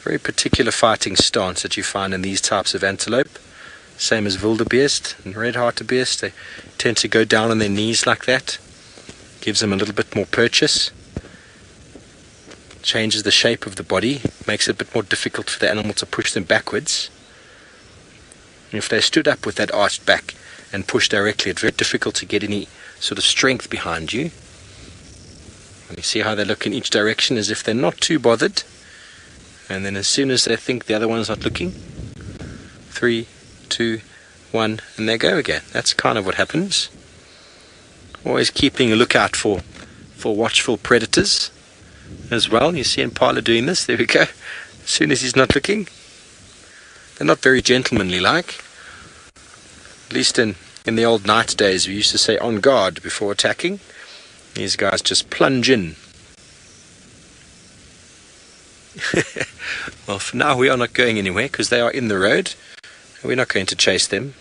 Very particular fighting stance that you find in these types of antelope. Same as wildebeest and red hartebeest. They tend to go down on their knees like that. Gives them a little bit more purchase. Changes the shape of the body. Makes it a bit more difficult for the animal to push them backwards. And if they stood up with that arched back and pushed directly, it's very difficult to get any sort of strength behind you. And you see how they look in each direction as if they're not too bothered. And then as soon as they think the other one's not looking, 3, 2, 1, and they go again. That's kind of what happens. Always keeping a lookout for watchful predators as well. You see Impala doing this. There we go. As soon as he's not looking. They're not very gentlemanly like. At least in the old night days we used to say on guard before attacking. These guys just plunge in. Well, for now we are not going anywhere because they are in the road. We're not going to chase them.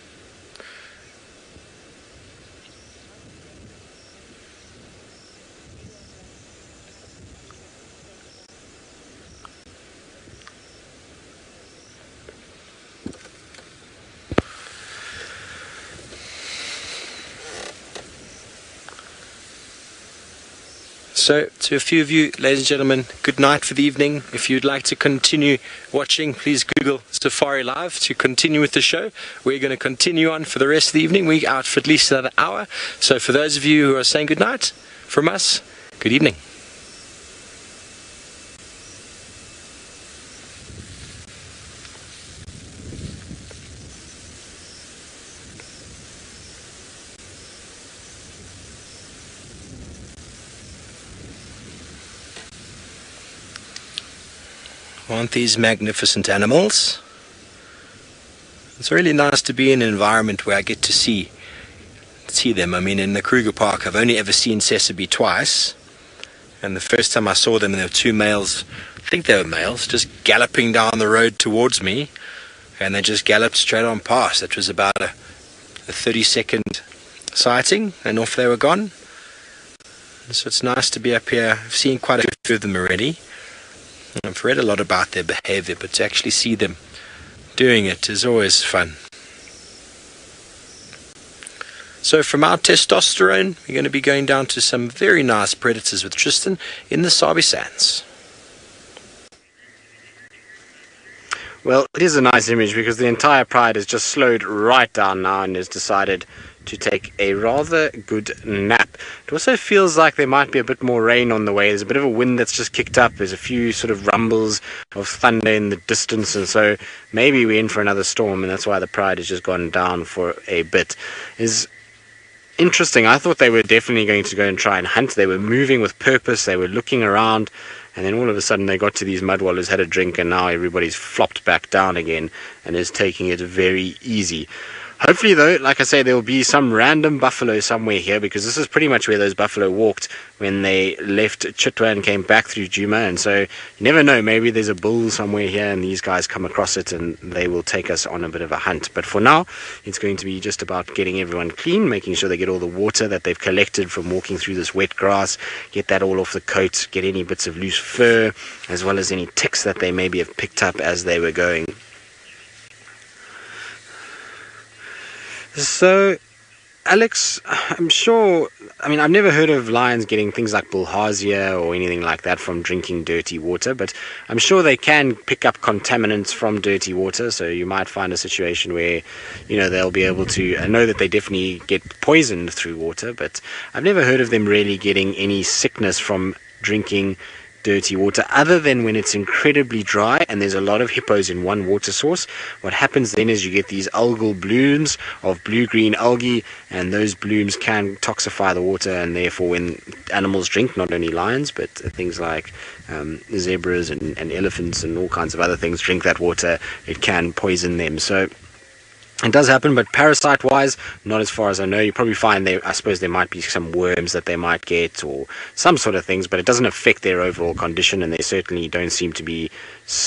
So, to a few of you, ladies and gentlemen, good night for the evening. If you'd like to continue watching, please Google Safari Live to continue with the show. We're going to continue on for the rest of the evening. We're out for at least another hour. So for those of you who are saying good night from us, good evening. Aren't these magnificent animals? It's really nice to be in an environment where I get to see them. I mean, in the Kruger Park, I've only ever seen Sabi twice. And the first time I saw them, there were two males, I think they were males, just galloping down the road towards me. And they just galloped straight on past. It was about a 30-second sighting, and off they were gone. And so it's nice to be up here. I've seen quite a few of them already. I've read a lot about their behavior, but to actually see them doing it is always fun. So from our testosterone, we're going to be going down to some very nice predators with Tristan in the Sabi Sands. Well, it is a nice image because the entire pride has just slowed right down now and has decided to take a rather good nap. It also feels like there might be a bit more rain on the way. There's a bit of a wind that's just kicked up. There's a few sort of rumbles of thunder in the distance, and so maybe we're in for another storm, and that's why the pride has just gone down for a bit. It's interesting. I thought they were definitely going to go and try and hunt. They were moving with purpose. They were looking around, and then all of a sudden they got to these mudwallers, had a drink, and now everybody's flopped back down again and is taking it very easy. Hopefully, though, like I say, there will be some random buffalo somewhere here, because this is pretty much where those buffalo walked when they left Chitwa and came back through Djuma. And so you never know, maybe there's a bull somewhere here and these guys come across it and they will take us on a bit of a hunt. But for now, it's going to be just about getting everyone clean, making sure they get all the water that they've collected from walking through this wet grass, get that all off the coat, get any bits of loose fur, as well as any ticks that they maybe have picked up as they were going. So, Alex, I'm sure, I mean, I've never heard of lions getting things like bilharzia or anything like that from drinking dirty water, but I'm sure they can pick up contaminants from dirty water, so you might find a situation where, you know, they'll be able to, I know that they definitely get poisoned through water, but I've never heard of them really getting any sickness from drinking dirty water, other than when it's incredibly dry and there's a lot of hippos in one water source. What happens then is you get these algal blooms of blue-green algae, and those blooms can toxify the water, and therefore when animals drink, not only lions but things like zebras and elephants and all kinds of other things drink that water, it can poison them. So It does happen, but parasite-wise, not as far as I know. You probably find I suppose there might be some worms that they might get or some sort of things, but it doesn't affect their overall condition, and they certainly don't seem to be,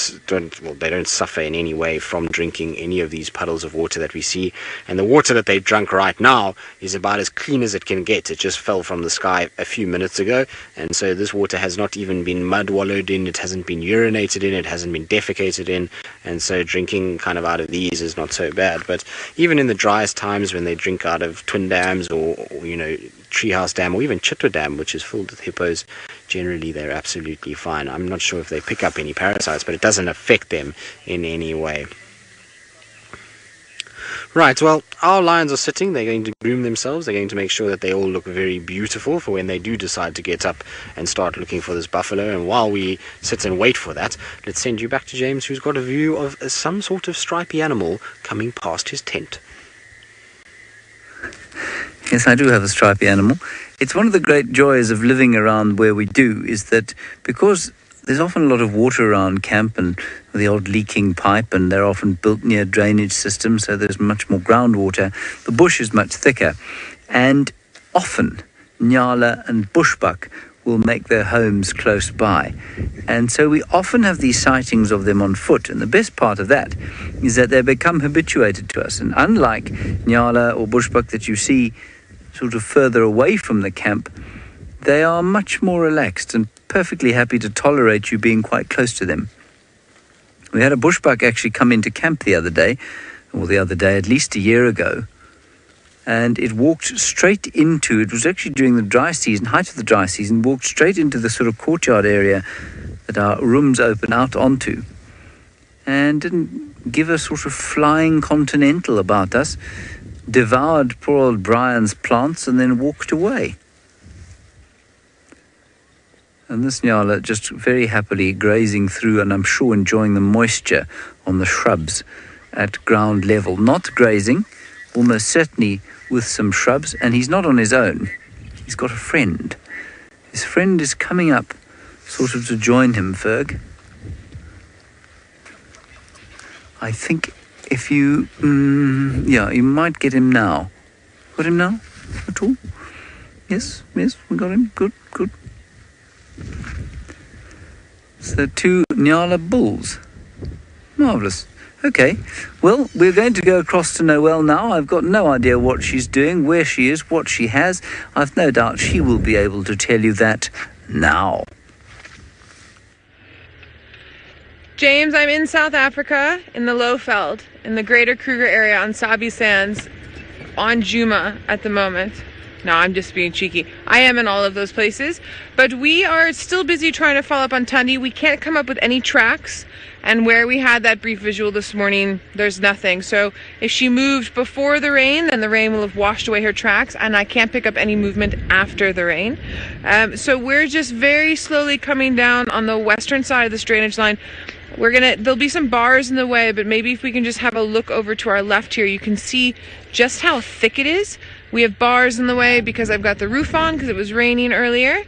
they don't suffer in any way from drinking any of these puddles of water that we see. And the water that they've drunk right now is about as clean as it can get. It just fell from the sky a few minutes ago, and so this water has not even been mud wallowed in, it hasn't been urinated in, it hasn't been defecated in, and so drinking kind of out of these is not so bad. But even in the driest times when they drink out of twin dams or Treehouse Dam or even Chitwa Dam, which is filled with hippos, generally they're absolutely fine. I'm not sure if they pick up any parasites, but it doesn't affect them in any way. Right, well, our lions are sitting. They're going to groom themselves. They're going to make sure that they all look very beautiful for when they do decide to get up and start looking for this buffalo. And while we sit and wait for that, let's send you back to James, who's got a view of some sort of stripy animal coming past his tent. Yes, I do have a stripy animal. It's one of the great joys of living around where we do, is that because there's often a lot of water around camp and the odd leaking pipe, and they're often built near drainage systems, so there's much more groundwater. The bush is much thicker, and often nyala and bushbuck will make their homes close by. And so we often have these sightings of them on foot, and the best part of that is that they become habituated to us. And unlike nyala or bushbuck that you see sort of further away from the camp, they are much more relaxed and perfectly happy to tolerate you being quite close to them. We had a bushbuck actually come into camp the other day, at least a year ago, and it walked straight into, it was actually during the dry season, height of the dry season, walked straight into the sort of courtyard area that our rooms open out onto, and didn't give a sort of flying continental about us, devoured poor old Brian's plants and then walked away. And this nyala just very happily grazing through, and I'm sure enjoying the moisture on the shrubs at ground level. Not grazing, almost certainly with some shrubs, and he's not on his own. He's got a friend. His friend is coming up sort of to join him, Ferg. I think if you, you might get him now. Got him now at all? Yes, we got him. Good. So 2 nyala bulls. Marvellous. Okay, well, we're going to go across to Noelle now. I've got no idea what she's doing, where she is, what she has. I've no doubt she will be able to tell you that now. James, I'm in South Africa, in the Lowveld, in the greater Kruger area on Sabi Sands, on Djuma at the moment. No, I'm just being cheeky. I am in all of those places, but we are still busy trying to follow up on Tundi. We can't come up with any tracks, and where we had that brief visual this morning, there's nothing. So if she moved before the rain, then the rain will have washed away her tracks, and I can't pick up any movement after the rain. So we're just very slowly coming down on the western side of this drainage line. There'll be some bars in the way, but maybe if we can just have a look over to our left here, you can see just how thick it is. We have bars in the way because I've got the roof on because it was raining earlier.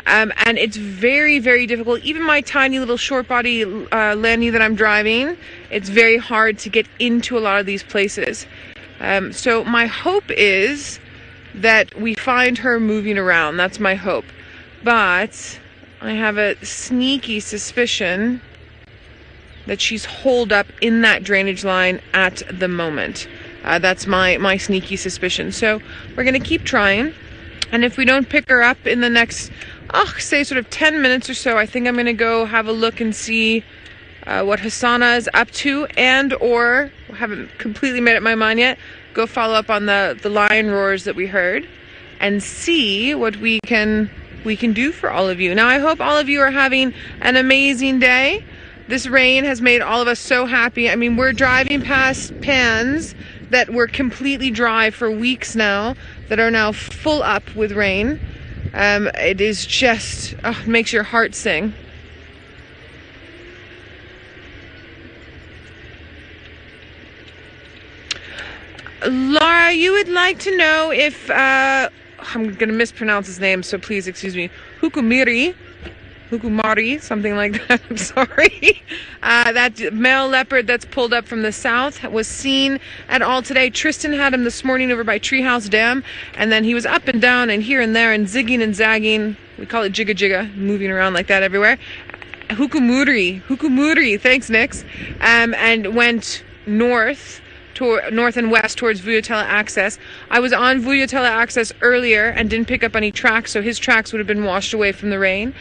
And it's very, very difficult. Even my tiny little short body Lanny that I'm driving, it's very hard to get into a lot of these places. So my hope is that we find her moving around. That's my hope. But I have a sneaky suspicion that she's holed up in that drainage line at the moment. That's my sneaky suspicion. So we're going to keep trying. And if we don't pick her up in the next, say sort of 10 minutes or so, I think I'm going to go have a look and see what Hassana is up to, and or, haven't completely made up my mind yet, go follow up on the lion roars that we heard and see what we can do for all of you. Now, I hope all of you are having an amazing day. This rain has made all of us so happy. I mean, we're driving past pans that were completely dry for weeks now, that are now full up with rain. It is just, makes your heart sing. Laura, you would like to know if, I'm going to mispronounce his name, so please excuse me, Hukumiri Hukumari, something like that. I'm sorry. That male leopard that's pulled up from the south was seen at all today. Tristan had him this morning over by Treehouse Dam, and then he was up and down and here and there and zigging and zagging. We call it jigga jigga, moving around like that everywhere. Hukumuri, thanks, Nix. And went north and west towards Vuyatela Access. I was on Vuyatela Access earlier and didn't pick up any tracks, so his tracks would have been washed away from the rain.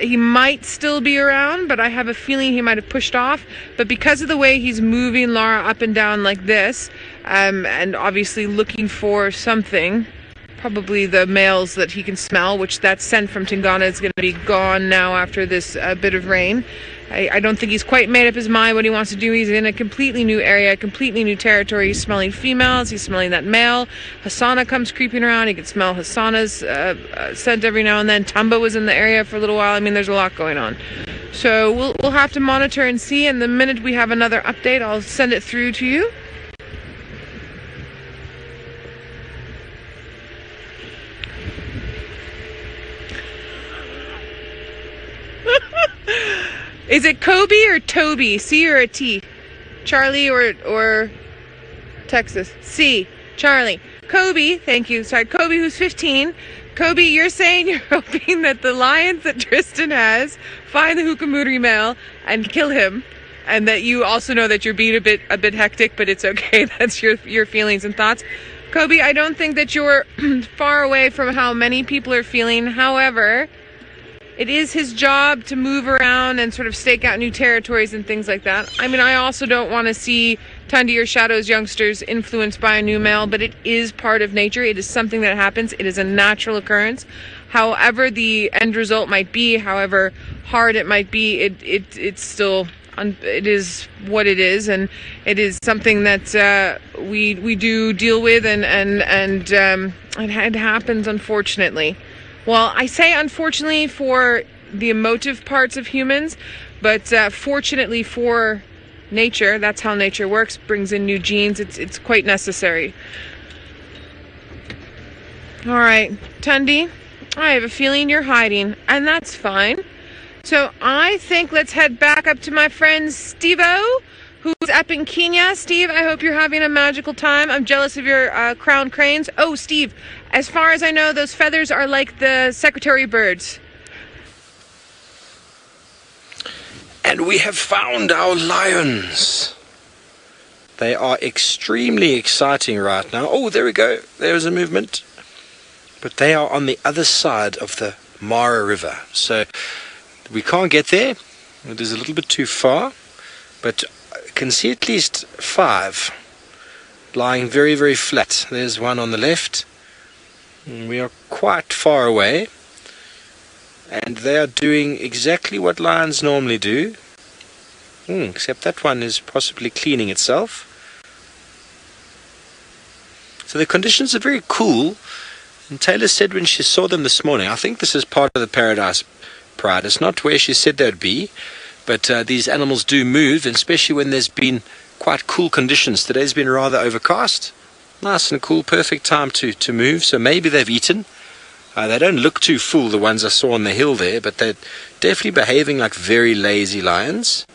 He might still be around, but I have a feeling he might have pushed off. But because of the way he's moving Lara up and down like this, and obviously looking for something, probably the males that he can smell, which that scent from Tingana is going to be gone now after this bit of rain. I don't think he's quite made up his mind what he wants to do. He's in a completely new area, completely new territory. He's smelling females. He's smelling that male. Hasana comes creeping around. He can smell Hasana's scent every now and then. Tumba was in the area for a little while. I mean, there's a lot going on. So we'll have to monitor and see. And the minute we have another update, I'll send it through to you. Is it Kobe or Toby? C or a T? Charlie or Texas? C. Charlie. Kobe, thank you. Sorry, Kobe, who's 15. Kobe, you're saying you're hoping that the lions that Tristan has find the Hukumuri male and kill him, and that you also know that you're being a bit hectic, but it's okay. That's your feelings and thoughts. Kobe, I don't think that you're far away from how many people are feeling. However, it is his job to move around and sort of stake out new territories and things like that. I mean, I also don't want to see Tundi or Shadow's youngsters influenced by a new male, but it is part of nature. It is something that happens. It is a natural occurrence. However the end result might be, however hard it might be, it's still, it is what it is, and it is something that we do deal with, and it happens, unfortunately. Well, I say unfortunately for the emotive parts of humans, but fortunately for nature, that's how nature works, brings in new genes. It's quite necessary. All right, Tundi, I have a feeling you're hiding, and that's fine. So I think let's head back up to my friend Steve-O, who's up in Kenya. Steve, I hope you're having a magical time. I'm jealous of your crown cranes. Oh, Steve, as far as I know, those feathers are like the secretary birds. And we have found our lions. They are extremely exciting right now. Oh, there we go. There's a movement. But they are on the other side of the Mara River. So we can't get there. It is a little bit too far. But I can see at least 5 lying very, very flat. There's one on the left. And we are quite far away. And they are doing exactly what lions normally do. Except that one is possibly cleaning itself. So the conditions are very cool. And Taylor said when she saw them this morning, I think this is part of the Paradise Pride. It's not where she said they'd be. But these animals do move, and especially when there's been quite cool conditions. Today's been rather overcast. Nice and cool, perfect time to move. So maybe they've eaten. They don't look too full, the ones I saw on the hill there, but they're definitely behaving like very lazy lions.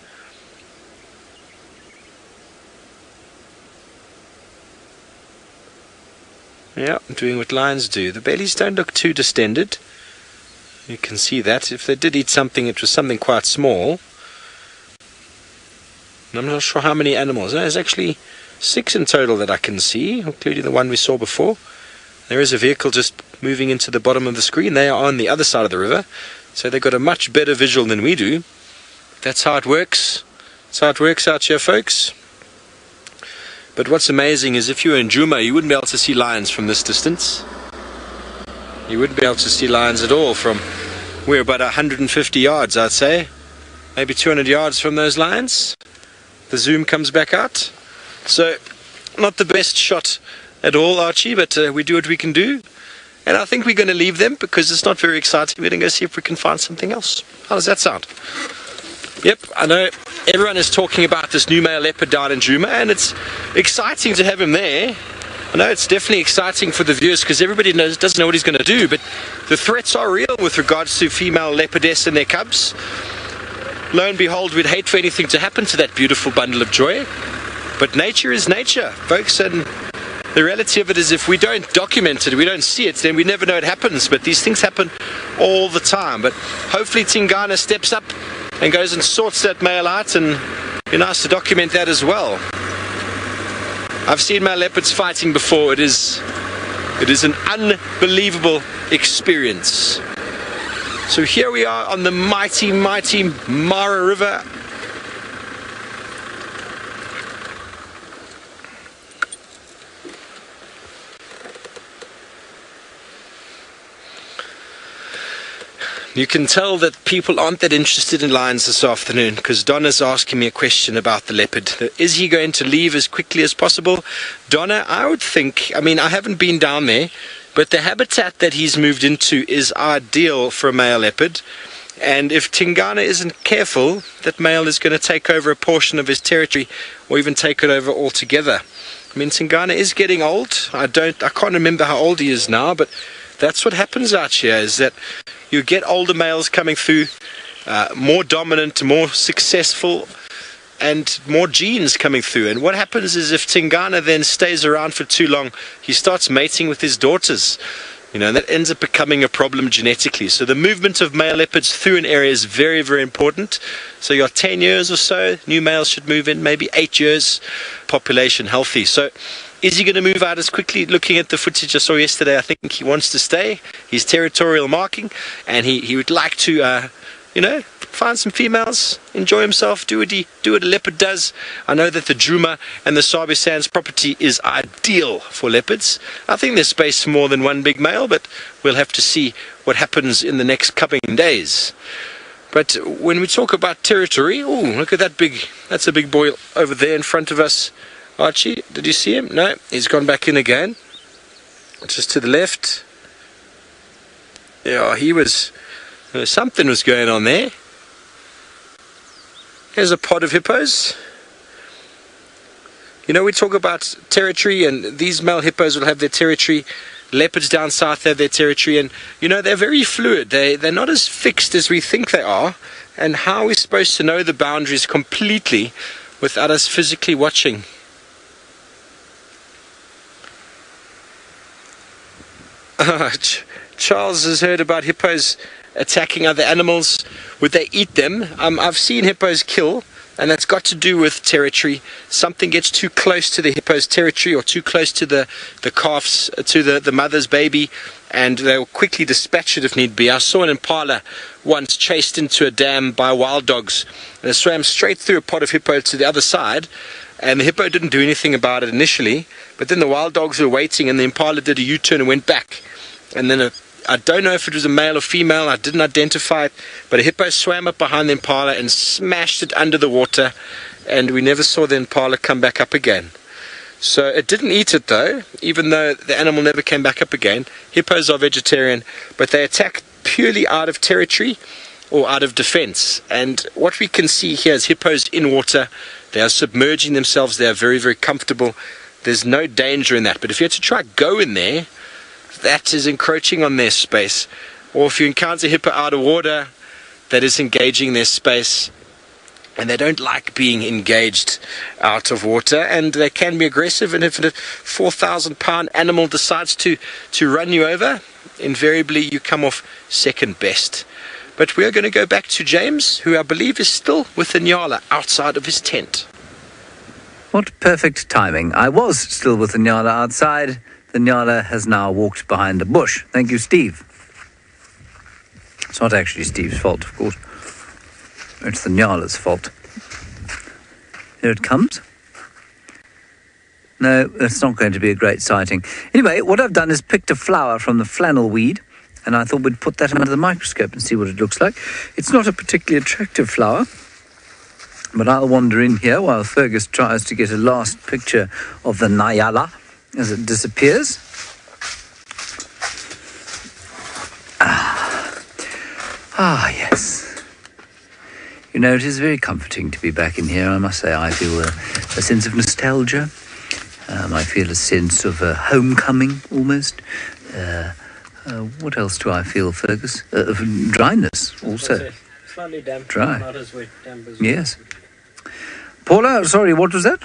Yeah, doing what lions do. The bellies don't look too distended. You can see that. If they did eat something, it was something quite small. And I'm not sure how many animals. There's actually 6 in total that I can see, including the one we saw before. There is a vehicle just moving into the bottom of the screen. They are on the other side of the river, so they've got a much better visual than we do. That's how it works. That's how it works out here, folks. But what's amazing is if you were in Djuma, you wouldn't be able to see lions from this distance. You wouldn't be able to see lions at all from, we're about 150 yards, I'd say. Maybe 200 yards from those lions. The zoom comes back out. So, not the best shot at all, Archie, but we do what we can do. And I think we're going to leave them because it's not very exciting. We're going to go see if we can find something else. How does that sound? Yep, I know everyone is talking about this new male leopard down in Djuma, and it's exciting to have him there. I know it's definitely exciting for the viewers because everybody doesn't know what he's going to do, but the threats are real with regards to female leopardess and their cubs. Lo and behold, we'd hate for anything to happen to that beautiful bundle of joy, but nature is nature, folks, and the reality of it is if we don't document it, we don't see it, then we never know it happens. But these things happen all the time. But hopefully Tingana steps up and goes and sorts that male out, and it'd be nice to document that as well. I've seen male leopards fighting before. It is an unbelievable experience. So here we are on the mighty, mighty Mara River. You can tell that people aren't that interested in lions this afternoon because Donna's asking me a question about the leopard. Is he going to leave as quickly as possible? Donna, I would think, I mean, I haven't been down there, but the habitat that he's moved into is ideal for a male leopard. And if Tingana isn't careful, that male is going to take over a portion of his territory or even take it over altogether. I mean, Tingana is getting old. I can't remember how old he is now, but that's what happens out here, is that you get older males coming through, more dominant, more successful, and more genes coming through. And what happens is if Tingana then stays around for too long, he starts mating with his daughters. You know, and that ends up becoming a problem genetically. So the movement of male leopards through an area is very, very important. So you got 10 years or so, new males should move in, maybe 8 years, population healthy. So is he going to move out as quickly? Looking at the footage I saw yesterday, I think he wants to stay. He's territorial marking, and he would like to, find some females, enjoy himself, do what a leopard does. I know that the Djuma and the Sabi Sands property is ideal for leopards. I think there's space for more than one big male, but we'll have to see what happens in the next coming days. But when we talk about territory, oh, look at that's a big boy over there in front of us. Archie, did you see him? No, he's gone back in again. Just to the left. Yeah, something was going on there. Here's a pod of hippos. You know, we talk about territory, and these male hippos will have their territory. Leopards down south have their territory, and you know, they're very fluid. They're not as fixed as we think they are. And how are we supposed to know the boundaries completely without us physically watching? Charles has heard about hippos attacking other animals. Would they eat them? I've seen hippos kill, and that's got to do with territory. Something gets too close to the hippo's territory or too close to the calves, to the mother's baby, and they'll quickly dispatch it if need be. I saw an impala once chased into a dam by wild dogs, and it swam straight through a pod of hippo to the other side. And the hippo didn't do anything about it initially, but then the wild dogs were waiting, and the impala did a U-turn and went back. And then I don't know if it was a male or female, I didn't identify it, but a hippo swam up behind the impala and smashed it under the water, and we never saw the impala come back up again. So it didn't eat it though, even though the animal never came back up again. Hippos are vegetarian, but they attack purely out of territory or out of defense. And what we can see here is hippos in water. They are submerging themselves. They are very, very comfortable. There's no danger in that. But if you had to try go in there, that is encroaching on their space. Or if you encounter a hippo out of water, that is engaging their space. And they don't like being engaged out of water. And they can be aggressive. And if a 4,000-pound animal decides to run you over, invariably you come off second best. But we are going to go back to James, who I believe is still with the Nyala outside of his tent. What perfect timing. I was still with the Nyala outside. The Nyala has now walked behind a bush. Thank you, Steve. It's not actually Steve's fault, of course. It's the Nyala's fault. Here it comes. No, it's not going to be a great sighting. Anyway, what I've done is picked a flower from the flannel weed, and I thought we'd put that under the microscope and see what it looks like. It's not a particularly attractive flower, but I'll wander in here while Fergus tries to get a last picture of the Nyala as it disappears. Ah, yes. You know, it is very comforting to be back in here, I must say. I feel a sense of nostalgia. I feel a sense of homecoming almost. What else do I feel, Fergus? Dryness also. Slightly damp. Dry. Not as wet, damp as Yes. Paula, sorry, what was that?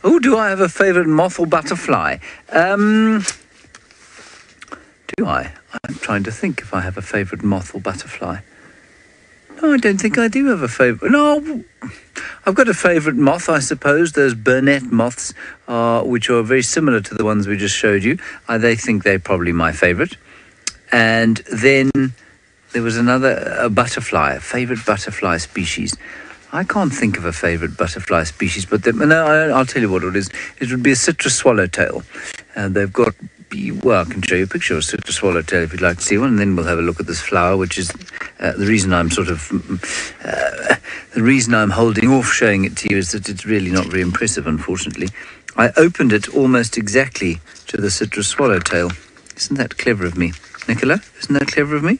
Oh, do I have a favourite moth or butterfly? Do I? I'm trying to think if I have a favourite moth or butterfly. No, I don't think I do have a favourite. No, I've got a favourite moth, I suppose. Those burnet moths, which are very similar to the ones we just showed you. They think they're probably my favourite. And then there was a butterfly, a favourite butterfly species. I can't think of a favourite butterfly species, but I'll tell you what it is. It would be a citrus swallowtail. And they've got, well, I can show you a picture of a citrus swallowtail if you'd like to see one, and then we'll have a look at this flower, which is the reason I'm holding off showing it to you is that it's really not very impressive, unfortunately. I opened it almost exactly to the citrus swallowtail. Isn't that clever of me? Nicola, isn't that clever of me?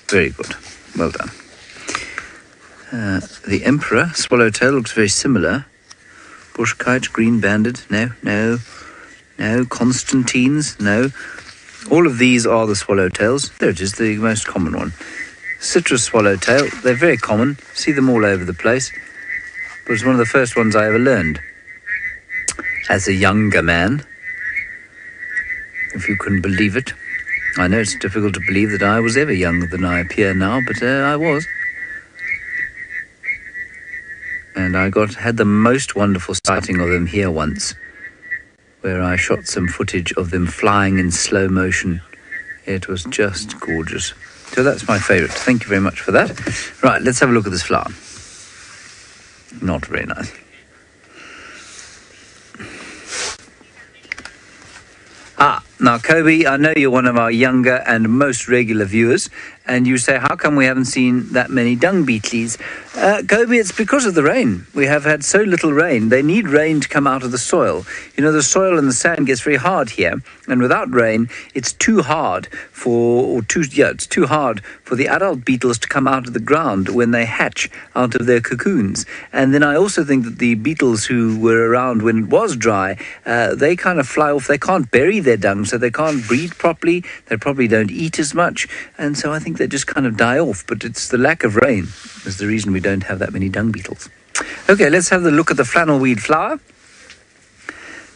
Very good. Well done. The emperor swallowtail looks very similar. Bush kite, green-banded. No. Constantines, no. All of these are the swallowtails. There it is, the most common one. Citrus swallowtail, they're very common. See them all over the place. But it's one of the first ones I ever learned. As a younger man, if you can believe it. I know it's difficult to believe that I was ever younger than I appear now, but I was. And I had the most wonderful sighting of them here once, where I shot some footage of them flying in slow motion. It was just gorgeous. So that's my favourite. Thank you very much for that. Right, let's have a look at this flower. Not very nice. Now, Kobe, I know you're one of our younger and most regular viewers, and you say, how come we haven't seen that many dung beetles? Kobe, it's because of the rain. We have had so little rain. They need rain to come out of the soil. You know, the soil and the sand gets very hard here, and without rain, it's too hard for the adult beetles to come out of the ground when they hatch out of their cocoons. And then I also think that the beetles who were around when it was dry, they kind of fly off. They can't bury their dung, so they can't breed properly. They probably don't eat as much, and so I think they just kind of die off. But it's the lack of rain is the reason we don't have that many dung beetles. Okay, let's have a look at the flannelweed flower.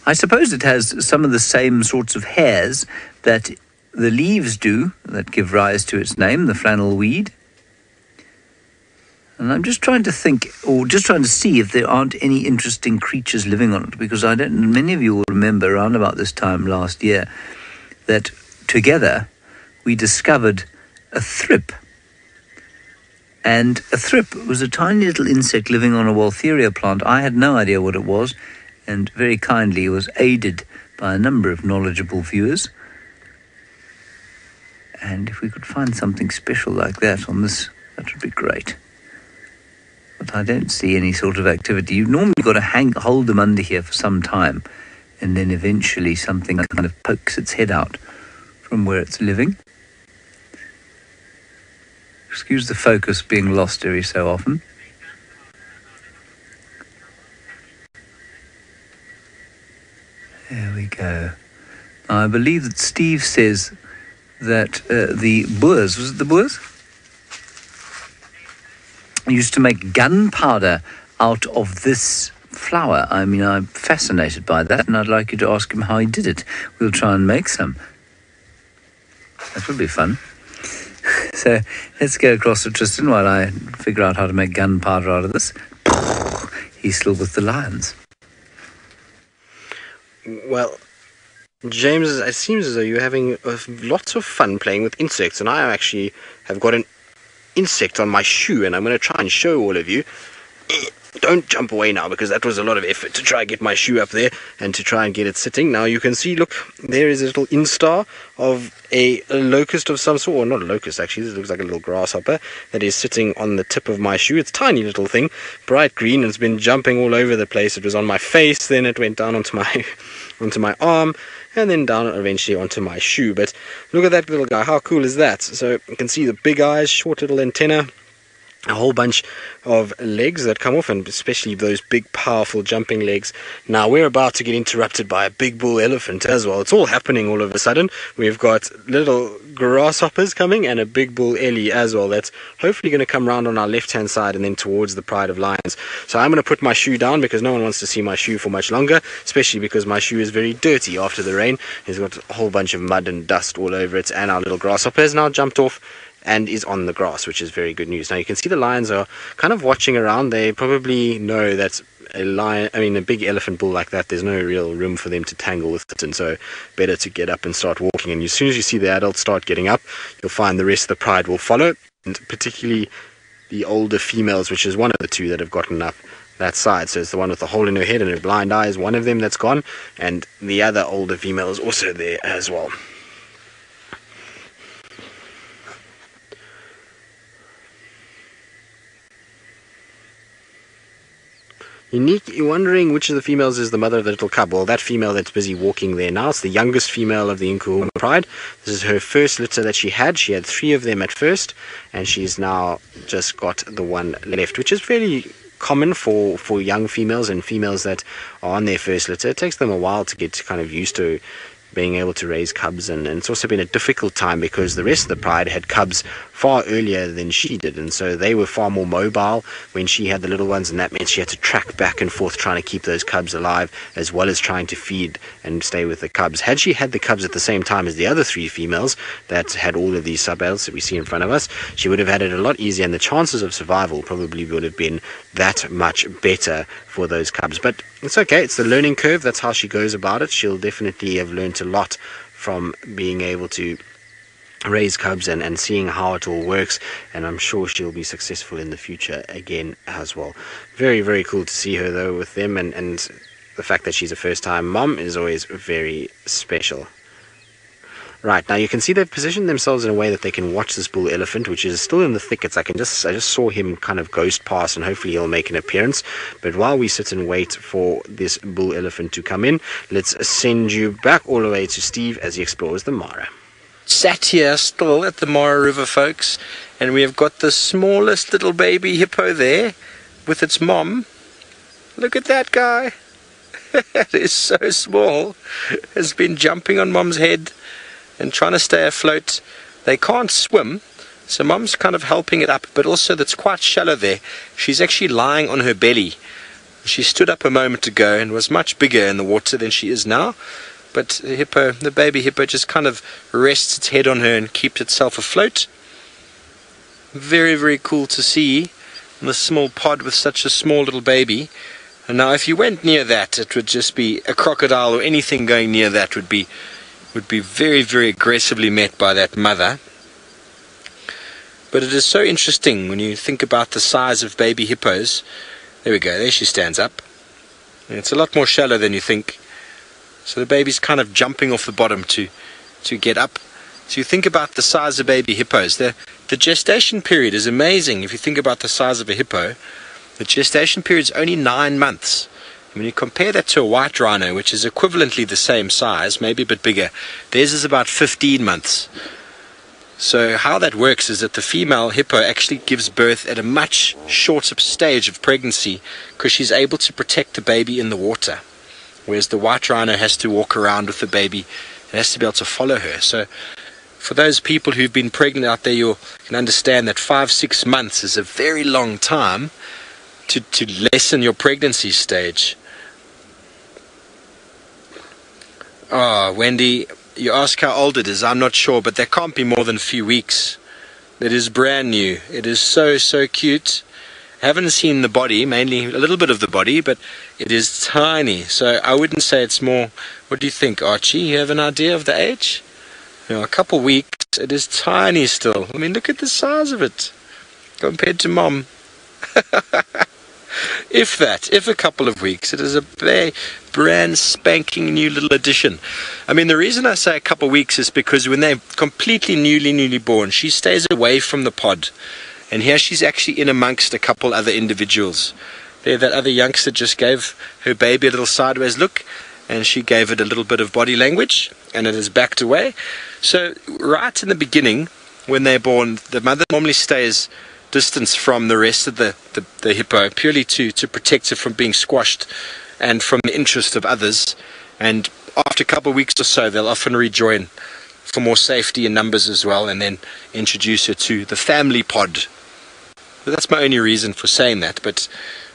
I suppose it has some of the same sorts of hairs that the leaves do that give rise to its name, the flannelweed. And I'm just trying to think, or just trying to see if there aren't any interesting creatures living on it, because many of you will remember around about this time last year that together we discovered a thrip. And a thrip was a tiny little insect living on a Waltheria plant. I had no idea what it was, and very kindly was aided by a number of knowledgeable viewers. And if we could find something special like that on this, that would be great. But I don't see any sort of activity. You've normally got to hold them under here for some time, and then eventually something kind of pokes its head out from where it's living. Excuse the focus being lost every so often. There we go. Now, I believe that Steve says that the Boers, was it the Boers? Used to make gunpowder out of this flower. I mean, I'm fascinated by that, and I'd like you to ask him how he did it. We'll try and make some. That would be fun. So let's go across to Tristan while I figure out how to make gunpowder out of this. He's still with the lions. Well, James, it seems as though you're having lots of fun playing with insects, and I actually have got an insect on my shoe, and I'm going to try and show all of you. Don't jump away now, because that was a lot of effort to try and get my shoe up there and to try and get it sitting. Now you can see, look, there is a little instar of a locust of some sort, or not a locust actually, this looks like a little grasshopper that is sitting on the tip of my shoe. It's a tiny little thing, bright green, and it's been jumping all over the place. It was on my face, then it went down onto my arm, and then down eventually onto my shoe. But look at that little guy, how cool is that? So you can see the big eyes, short little antenna, a whole bunch of legs that come off, and especially those big powerful jumping legs. Now we're about to get interrupted by a big bull elephant as well. It's all happening all of a sudden. We've got little grasshoppers coming and a big bull ellie as well. That's hopefully going to come round on our left hand side and then towards the Pride of Lions. So I'm going to put my shoe down because no one wants to see my shoe for much longer, especially because my shoe is very dirty after the rain. It's got a whole bunch of mud and dust all over it, and our little grasshopper has now jumped off and is on the grass, which is very good news. Now you can see the lions are kind of watching around. They probably know that a big elephant bull like that, there's no real room for them to tangle with it, and so better to get up and start walking. And as soon as you see the adults start getting up, you'll find the rest of the pride will follow, and particularly the older females, which is one of the two that have gotten up that side. So it's the one with the hole in her head and her blind eye is one of them that's gone, and the other older female is also there as well. You're wondering which of the females is the mother of the little cub. Well, that female that's busy walking there now, it's the youngest female of the Nkuhuma pride. This is her first litter that she had. She had 3 of them at first, and she's now just got the one left, which is fairly common for young females and females that are on their first litter. It takes them a while to get kind of used to being able to raise cubs, and it's also been a difficult time because the rest of the pride had cubs far earlier than she did, and so they were far more mobile when she had the little ones, and that meant she had to track back and forth trying to keep those cubs alive as well as trying to feed and stay with the cubs. Had she had the cubs at the same time as the other 3 females that had all of these sub-adults that we see in front of us, she would have had it a lot easier, and the chances of survival probably would have been that much better for those cubs. But it's okay, it's the learning curve. That's how she goes about it. She'll definitely have learned a lot from being able to raise cubs and seeing how it all works, and I'm sure she'll be successful in the future again as well. Very, very cool to see her though with them, and the fact that she's a first time mom is always very special. Right, now you can see they've positioned themselves in a way that they can watch this bull elephant, which is still in the thickets. I just saw him kind of ghost past, and hopefully he'll make an appearance. But while we sit and wait for this bull elephant to come in, let's send you back all the way to Steve as he explores the Mara. Sat here still at the Mara River, folks, and we have got the smallest little baby hippo there with its mom. Look at that guy. It is so small. Has been jumping on mom's head and trying to stay afloat. They can't swim, so mom's kind of helping it up, but also that's quite shallow there. She's actually lying on her belly. She stood up a moment ago and was much bigger in the water than she is now, but the baby hippo just kind of rests its head on her and keeps itself afloat. Very, very cool to see in this small pod with such a small little baby. And now if you went near that, it would just be a crocodile, or anything going near that would be very, very aggressively met by that mother. But it is so interesting when you think about the size of baby hippos. There we go, there she stands up. And it's a lot more shallow than you think. So the baby's kind of jumping off the bottom to get up. So you think about the size of baby hippos. The gestation period is amazing. If you think about the size of a hippo, the gestation period is only 9 months. When you compare that to a white rhino, which is equivalently the same size, maybe a bit bigger, theirs is about 15 months. So how that works is that the female hippo actually gives birth at a much shorter stage of pregnancy because she's able to protect the baby in the water, whereas the white rhino has to walk around with the baby and has to be able to follow her. So for those people who've been pregnant out there, you can understand that 5-6 months is a very long time to lessen your pregnancy stage. Oh, Wendy, you ask how old it is. I'm not sure, but that can't be more than a few weeks. It is brand new. It is so, so cute. I haven't seen the body, mainly a little bit of the body, but it is tiny. So I wouldn't say it's more. What do you think, Archie? You have an idea of the age? A couple weeks. It is tiny still. I mean, look at the size of it compared to mom. If a couple of weeks. It is a brand spanking new little addition. I mean, the reason I say a couple of weeks is because when they're completely newly born, she stays away from the pod. And here she's actually in amongst a couple other individuals. There, that other youngster just gave her baby a little sideways look, and she gave it a little bit of body language, and it has backed away. So right in the beginning, when they're born, the mother normally stays distance from the rest of the hippo, purely to protect it from being squashed and from the interest of others. And after a couple of weeks or so, they'll often rejoin for more safety in numbers as well, and then introduce her to the family pod. But that's my only reason for saying that. But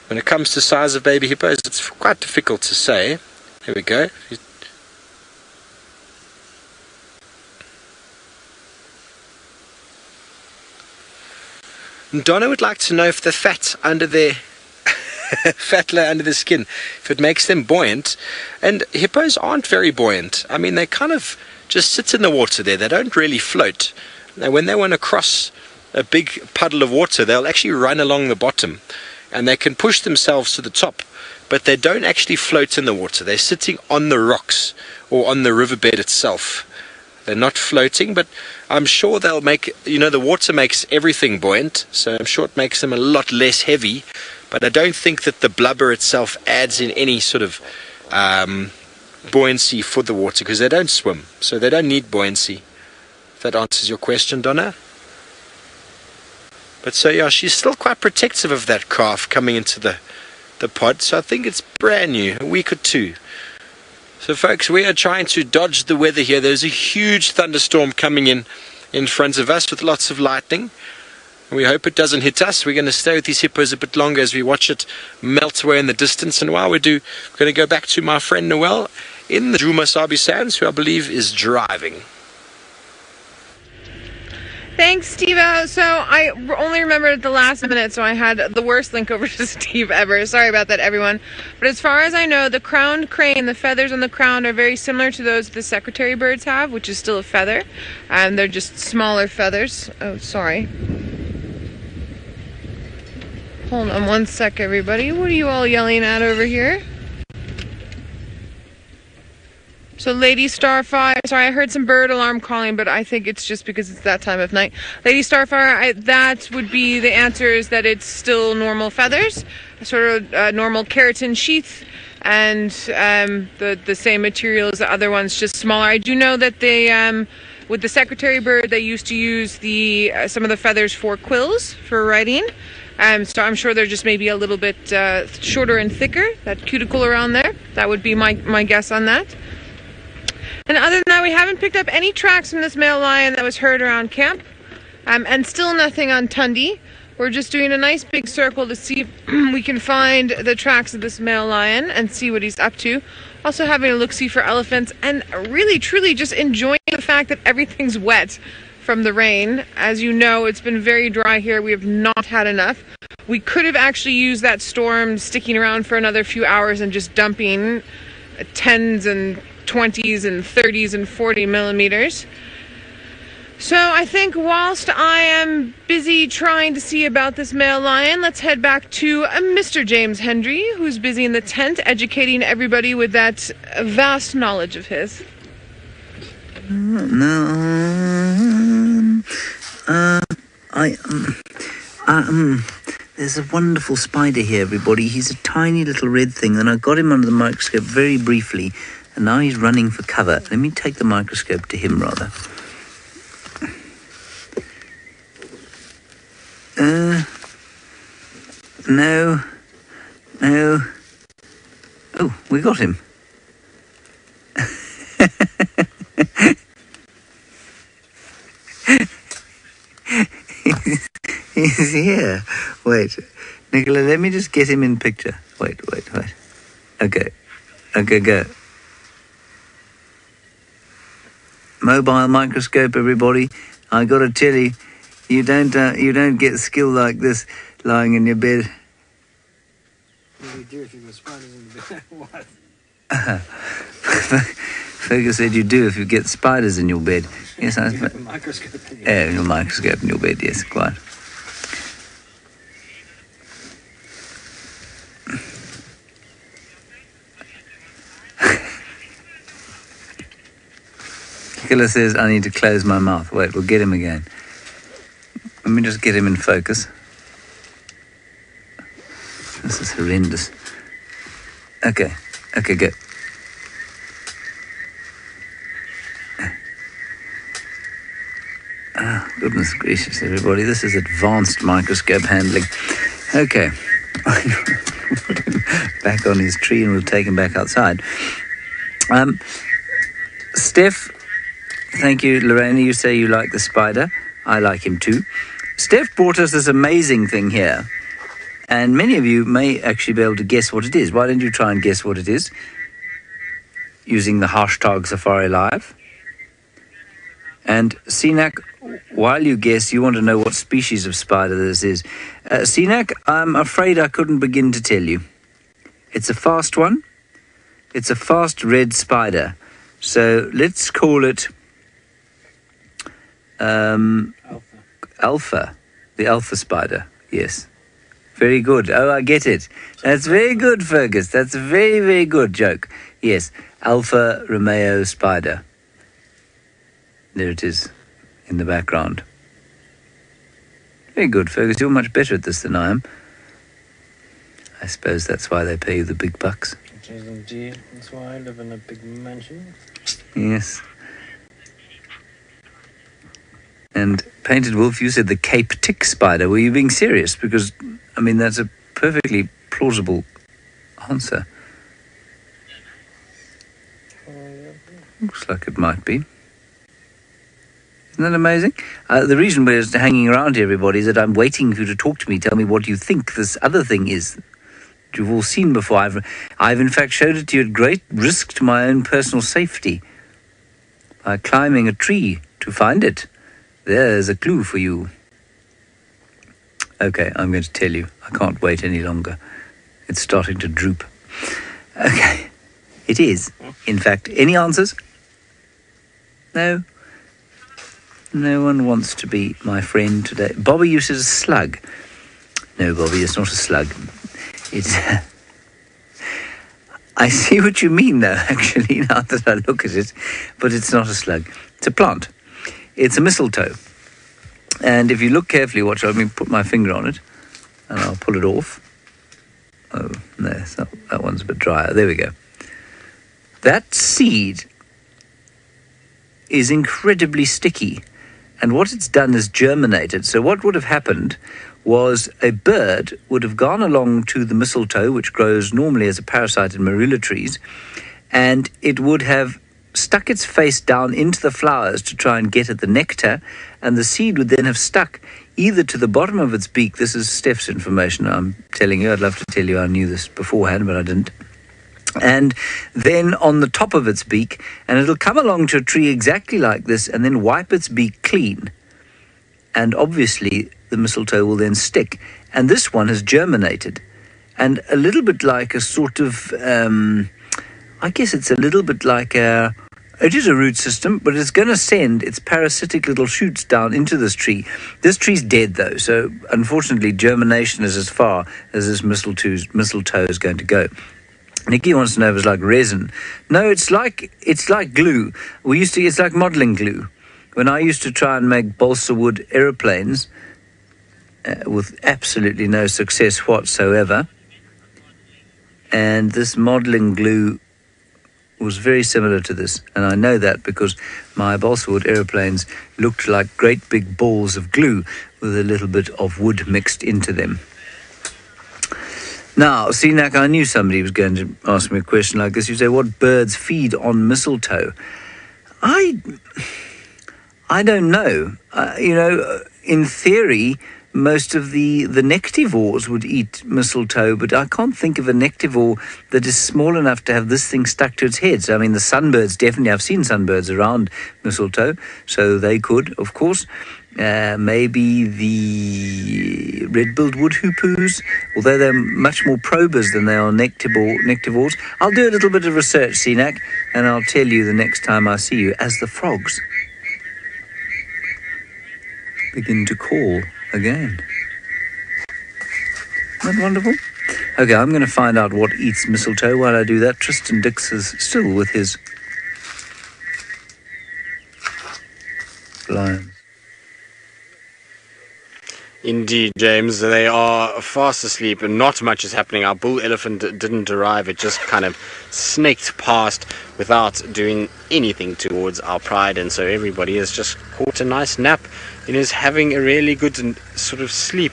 when it comes to size of baby hippos, it's quite difficult to say. Here we go. Donna would like to know if the fat under their fat layer under the skin, if it makes them buoyant. And hippos aren't very buoyant. I mean, they kind of just sit in the water there. They don't really float. Now, when they want to cross a big puddle of water, they'll actually run along the bottom, and they can push themselves to the top, but they don't actually float in the water. They're sitting on the rocks or on the riverbed itself. They're not floating, but I'm sure they'll make, the water makes everything buoyant, so I'm sure it makes them a lot less heavy, but I don't think that the blubber itself adds in any sort of buoyancy for the water, because they don't swim, so they don't need buoyancy. If that answers your question, Donna. But so yeah, she's still quite protective of that calf coming into the pod, so I think it's brand new, a week or two. So folks, we are trying to dodge the weather here. There's a huge thunderstorm coming in front of us with lots of lightning. We hope it doesn't hit us. We're going to stay with these hippos a bit longer as we watch it melt away in the distance. And while we do, we're going to go back to my friend Noel in the Djuma Sabi Sands, who I believe is driving. Thanks, Steve. So I only remembered the last minute, so I had the worst link over to Steve ever. Sorry about that, everyone. But as far as I know, the crowned crane, the feathers on the crown are very similar to those the secretary birds have, which is still a feather. And they're just smaller feathers. Oh, sorry. Hold on one sec, everybody. What are you all yelling at over here? So Lady Starfire, sorry, I heard some bird alarm calling, but I think it's just because it's that time of night. Lady Starfire, that would be the answer, is that it's still normal feathers, sort of normal keratin sheath, and the same material as the other ones, just smaller. I do know that they, with the secretary bird, they used to use some of the feathers for quills, for writing. So I'm sure they're just maybe a little bit shorter and thicker, that cuticle around there. That would be my guess on that. And other than that, we haven't picked up any tracks from this male lion that was heard around camp. And still nothing on Tundi. We're just doing a nice big circle to see if we can find the tracks of this male lion and see what he's up to. Also having a look-see for elephants, and really, truly just enjoying the fact that everything's wet from the rain. As you know, it's been very dry here. We have not had enough. We could have actually used that storm sticking around for another few hours and just dumping 10s and 20s and 30s and 40 millimeters. So I think whilst I am busy trying to see about this male lion, let's head back to Mr. James Hendry, who's busy in the tent educating everybody with that vast knowledge of his. There's a wonderful spider here, everybody. He's a tiny little red thing, and I got him under the microscope very briefly, and now he's running for cover. Let me take the microscope to him, rather. No. Oh, we got him. He's here. Wait. Nicola, let me just get him in picture. Wait. Okay, go. Mobile microscope, everybody. I gotta tell you, you don't get skill like this lying in your bed. What do you do if you've got spiders in the bed? What? Fergus said you do if you get spiders in your bed. Yes, I suppose. Microscope in your Yeah, your microscope in your bed, yes, quite. Nicola says I need to close my mouth. Wait, we'll get him again. Let me just get him in focus. This is horrendous. Okay, go. Goodness gracious, everybody. This is advanced microscope handling. Okay. Put him back on his tree and we'll take him back outside. Steph, thank you, Lorraine. You say you like the spider. I like him too. Steph brought us this amazing thing here. And many of you may actually be able to guess what it is. Why don't you try and guess what it is? Using the hashtag Safari Live. And Sinak, while you guess, you want to know what species of spider this is. Sinak, I'm afraid I couldn't begin to tell you. It's a fast one. It's a fast red spider. So let's call it Alpha. The alpha spider, yes. Very good. Oh, I get it. That's very good, Fergus. That's a very, very good joke. Yes, Alpha Romeo spider. There it is in the background. Very good, Fergus. You're much better at this than I am. I suppose that's why they pay you the big bucks. It is indeed. That's why I live in a big mansion. Yes. And Painted Wolf, you said the Cape tick spider. Were you being serious? Because, I mean, that's a perfectly plausible answer. Looks like it might be. Isn't that amazing? The reason we're hanging around here, everybody, is that I'm waiting for you to talk to me, tell me what you think this other thing is that you've all seen before. I've in fact showed it to you at great risk to my own personal safety by climbing a tree to find it. There's a clue for you. Okay, I'm going to tell you. I can't wait any longer. It's starting to droop. Okay. It is, in fact. Any answers? No? No one wants to be my friend today. Bobby, you said a slug. No, Bobby, it's not a slug. It's... I see what you mean, though, actually, now that I look at it. But it's not a slug. It's a plant. It's a mistletoe. And if you look carefully, watch, let me put my finger on it, and I'll pull it off. Oh, no, it's not, that one's a bit drier. There we go. That seed is incredibly sticky. And what it's done is germinated. So what would have happened was a bird would have gone along to the mistletoe, which grows normally as a parasite in marula trees, and it would have stuck its face down into the flowers to try and get at the nectar, and the seed would then have stuck either to the bottom of its beak. This is Steph's information, I'm telling you. I'd love to tell you I knew this beforehand, but I didn't. And then on the top of its beak, and it'll come along to a tree exactly like this and then wipe its beak clean. And obviously the mistletoe will then stick. And this one has germinated. And a little bit like a sort of, I guess it's a little bit like it is a root system, but it's going to send its parasitic little shoots down into this tree. This tree's dead, though, so unfortunately germination is as far as this mistletoe is going to go. Nikki wants to know if it's like resin. No, it's like glue. It's like modelling glue. When I used to try and make balsa wood aeroplanes with absolutely no success whatsoever, and this modelling glue was very similar to this, and I know that because my balsa wood aeroplanes looked like great big balls of glue with a little bit of wood mixed into them. Now, Sinak, I knew somebody was going to ask me a question like this. You say, what birds feed on mistletoe? I don't know. In theory, most of the nectivores would eat mistletoe, but I can't think of a nectivore that is small enough to have this thing stuck to its head. So, I mean, the sunbirds, definitely. I've seen sunbirds around mistletoe, so they could, of course. Maybe the red-billed wood hoopoes, although they're much more probers than they are nectivores. I'll do a little bit of research, Sinak, and I'll tell you the next time I see you as the frogs begin to call again. Isn't that wonderful? Okay, I'm going to find out what eats mistletoe. While I do that, Tristan Dix is still with his lions. Indeed, James, they are fast asleep and not much is happening. Our bull elephant didn't arrive. It just kind of snaked past without doing anything towards our pride, and so everybody has just caught a nice nap and is having a really good sort of sleep.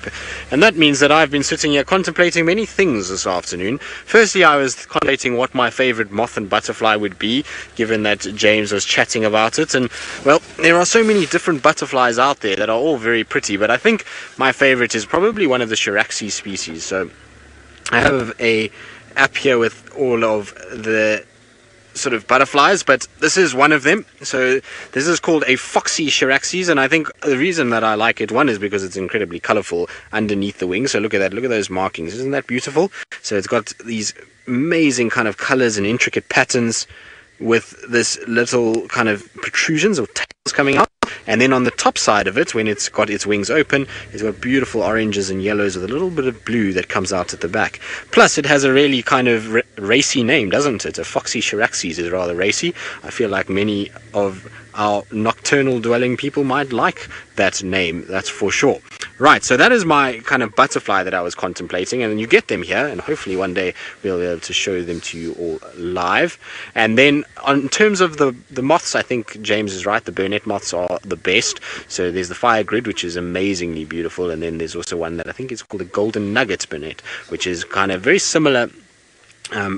And that means that I've been sitting here contemplating many things this afternoon. Firstly, I was contemplating what my favorite moth and butterfly would be, given that James was chatting about it. And well, there are so many different butterflies out there that are all very pretty, but I think my favorite is probably one of the Chiraxi species. So I have a app here with all of the sort of butterflies, but this is one of them. So this is called a Foxy Chiraxis, and I think the reason that I like it, one, is because it's incredibly colorful underneath the wings. So look at that, look at those markings, isn't that beautiful? So it's got these amazing kind of colors and intricate patterns with this little kind of protrusions or tails coming out. And then on the top side of it, when it's got its wings open, it's got beautiful oranges and yellows with a little bit of blue that comes out at the back. Plus, it has a really kind of racy name, doesn't it? A Foxy Chiraxis is rather racy. I feel like many of our nocturnal dwelling people might like that name, that's for sure. Right, so that is my kind of butterfly that I was contemplating, and you get them here, and hopefully one day we'll be able to show them to you all live. And then in terms of the moths, I think James is right, the burnet moths are the best. So there's the fire grid, which is amazingly beautiful, and then there's also one that I think is called the golden nugget burnet, which is kind of very similar,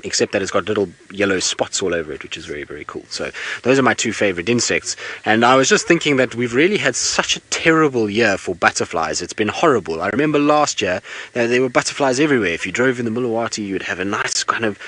except that it's got little yellow spots all over it, which is very, very cool. So those are my two favorite insects. And I was just thinking that we've really had such a terrible year for butterflies. It's been horrible. I remember last year there were butterflies everywhere. If you drove in the Milwaukee, you'd have a nice kind of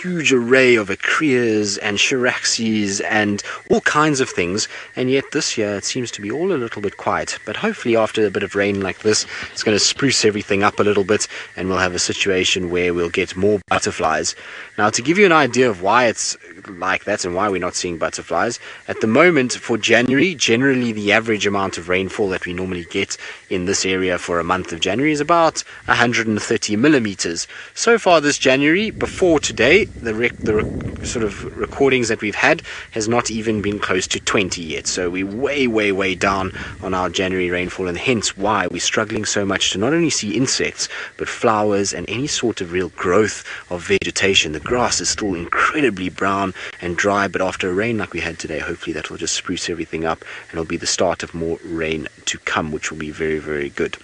huge array of acreas and Chiraxis and all kinds of things, and yet this year it seems to be all a little bit quiet. But hopefully after a bit of rain like this, it's going to spruce everything up a little bit, and we'll have a situation where we'll get more butterflies. Now, to give you an idea of why it's like that and why we're not seeing butterflies, at the moment for January, generally the average amount of rainfall that we normally get in this area for a month of January is about 130 millimeters. So far this January, before today, the sort of recordings that we've had has not even been close to 20 yet. So we're way down on our January rainfall, and hence why we're struggling so much to not only see insects but flowers and any sort of real growth of vegetation. The grass is still incredibly brown and dry, but after a rain like we had today, hopefully that will just spruce everything up, and it'll be the start of more rain to come, which will be very good.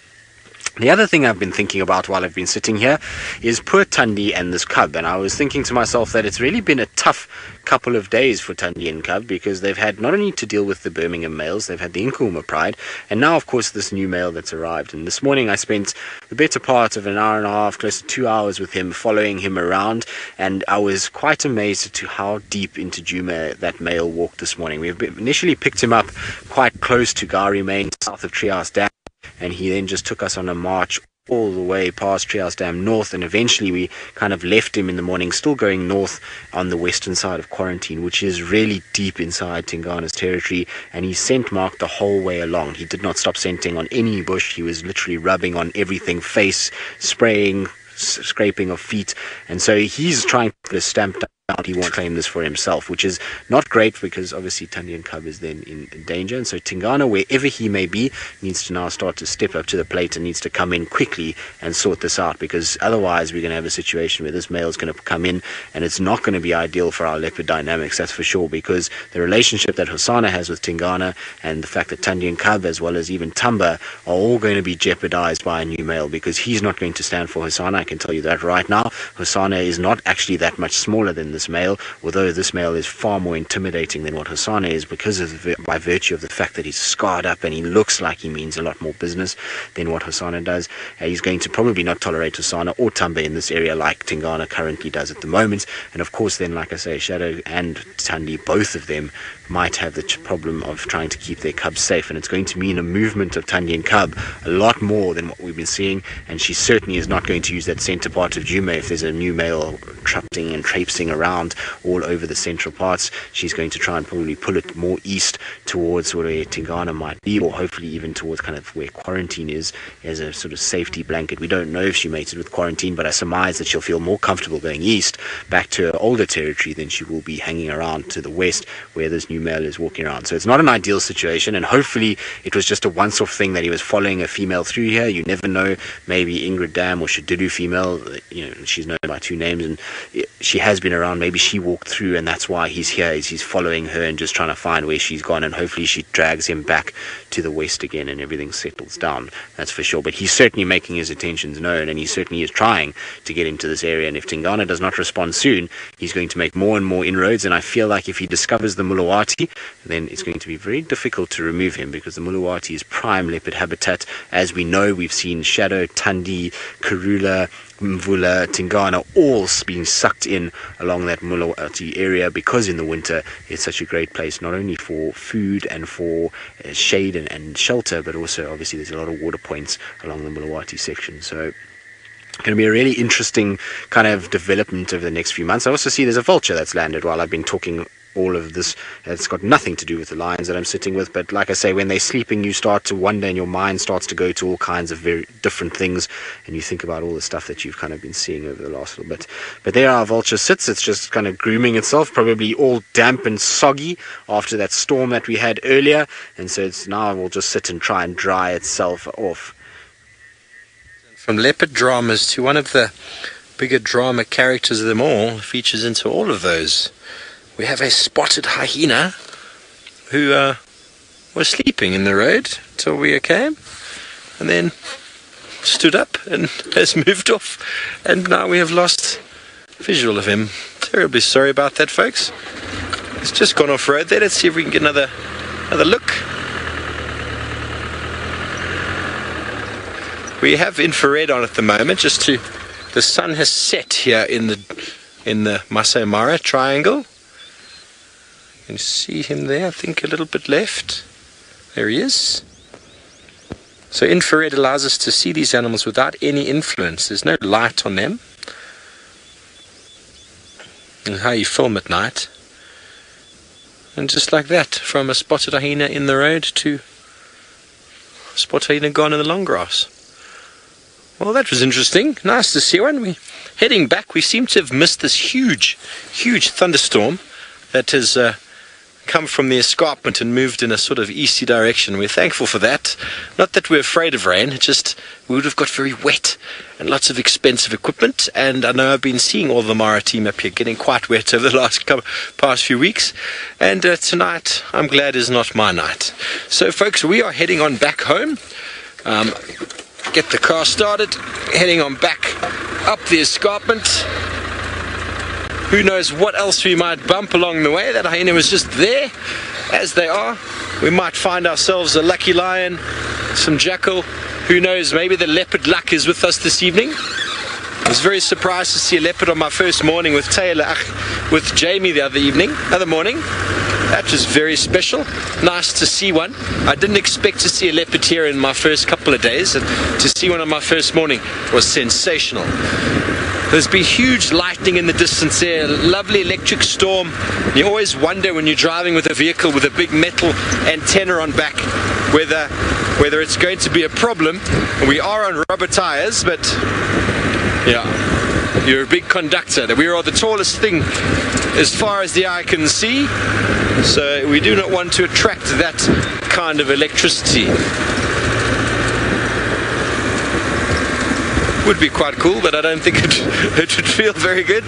The other thing I've been thinking about while I've been sitting here is poor Tundi and this cub, and I was thinking to myself that it's really been a tough couple of days for Tundi and cub, because they've had not only to deal with the Birmingham males, they've had the Nkuhuma pride, and now of course this new male that's arrived. And this morning I spent the better part of an hour and a half, close to 2 hours with him, following him around, and I was quite amazed to how deep into Djuma that male walked this morning. We initially picked him up quite close to Gari Main, south of Treehouse Dam, and he then just took us on a march all the way past Treehouse Dam north, and eventually we kind of left him in the morning, still going north on the western side of Quarantine, which is really deep inside Tingana's territory, and he scent marked the whole way along. He did not stop scenting on any bush. He was literally rubbing on everything, face, spraying, scraping of feet, and so he's trying to put a stamp down. He won't claim this for himself, which is not great, because obviously Tundi and cub is then in danger. And so Tingana, wherever he may be, needs to now start to step up to the plate and needs to come in quickly and sort this out, because otherwise we're going to have a situation where this male is going to come in, and it's not going to be ideal for our leopard dynamics, that's for sure, because the relationship that Hosana has with Tingana and the fact that Tundi and cub, as well as even Tumba, are all going to be jeopardized by a new male, because he's not going to stand for Hosana. I can tell you that right now. Hosana is not actually that much smaller than this male, although this male is far more intimidating than what Hosana is, because by virtue of the fact that he's scarred up and he looks like he means a lot more business than what Hosana does. He's going to probably not tolerate Hosana or Tumba in this area like Tingana currently does at the moment. And of course then, like I say, Shadow and Tundi, both of them might have the problem of trying to keep their cubs safe, and it's going to mean a movement of Tundi and cub a lot more than what we've been seeing. And she certainly is not going to use that center part of Djuma if there's a new male trotting and traipsing around all over the central parts. She's going to try and probably pull it more east towards where Tingana might be, or hopefully even towards kind of where Quarantine is, as a sort of safety blanket. We don't know if she mated with Quarantine, but I surmise that she'll feel more comfortable going east back to her older territory than she will be hanging around to the west where this new male is walking around. So it's not an ideal situation, and hopefully it was just a once-off thing that he was following a female through here. You never know, maybe Ingrid Dam or Shadidu female, she's known by two names, and she has been around around. Maybe she walked through and that's why he's here, is he's following her and just trying to find where she's gone, and hopefully she drags him back to the west again and everything settles down. That's for sure. But he's certainly making his intentions known, and he certainly is trying to get into this area. And if Tingana does not respond soon, he's going to make more and more inroads. And I feel like if he discovers the Mulawati, then it's going to be very difficult to remove him, because the Mulawati is prime leopard habitat. As we know, we've seen Shadow, Tandi, Karula, Mvula, Tingana all being sucked in along that Mulawati area, because in the winter it's such a great place, not only for food and for shade and shelter, but also obviously there's a lot of water points along the Mulawati section. So going to be a really interesting kind of development over the next few months. I also see there's a vulture that's landed while I've been talking all of this. It's got nothing to do with the lions that I'm sitting with, but like I say, when they're sleeping, you start to wonder and your mind starts to go to all kinds of very different things, and you think about all the stuff that you've kind of been seeing over the last little bit. But there our vulture sits. It's just kind of grooming itself, probably all damp and soggy after that storm that we had earlier, and so it's now will just sit and try and dry itself off. From leopard dramas to one of the bigger drama characters of them all, features into all of those. We have a spotted hyena who was sleeping in the road till we came, and then stood up and has moved off, and now we have lost visual of him. Terribly sorry about that, folks. It's just gone off road there. Let's see if we can get another look. We have infrared on at the moment. The sun has set here in the Masai Mara triangle. You can see him there, I think a little bit left. There he is. So infrared allows us to see these animals without any influence. There's no light on them. And how you film at night. And just like that, from a spotted hyena in the road to a spotted hyena gone in the long grass. Well, that was interesting. Nice to see one. We're heading back. We seem to have missed this huge thunderstorm that has come from the escarpment and moved in a sort of easty direction. We're thankful for that. Not that we're afraid of rain, just we would have got very wet and lots of expensive equipment. And I know I've been seeing all the Mara team up here getting quite wet over the past few weeks. And tonight, I'm glad is not my night. So, folks, we are heading on back home. Get the car started, heading on back up the escarpment. Who knows what else we might bump along the way. That hyena was just there, as they are. We might find ourselves a lucky lion, some jackal. Who knows, maybe the leopard luck is with us this evening. I was very surprised to see a leopard on my first morning with Jamie the other morning. That was very special. Nice to see one. I didn't expect to see a leopard here in my first couple of days, and to see one on my first morning was sensational. There's been huge lightning in the distance there, lovely electric storm. You always wonder when you're driving with a vehicle with a big metal antenna on back whether it's going to be a problem. We are on rubber tires, but yeah, you're a big conductor. We are the tallest thing as far as the eye can see, so we do not want to attract that kind of electricity. Would be quite cool, but I don't think it would feel very good.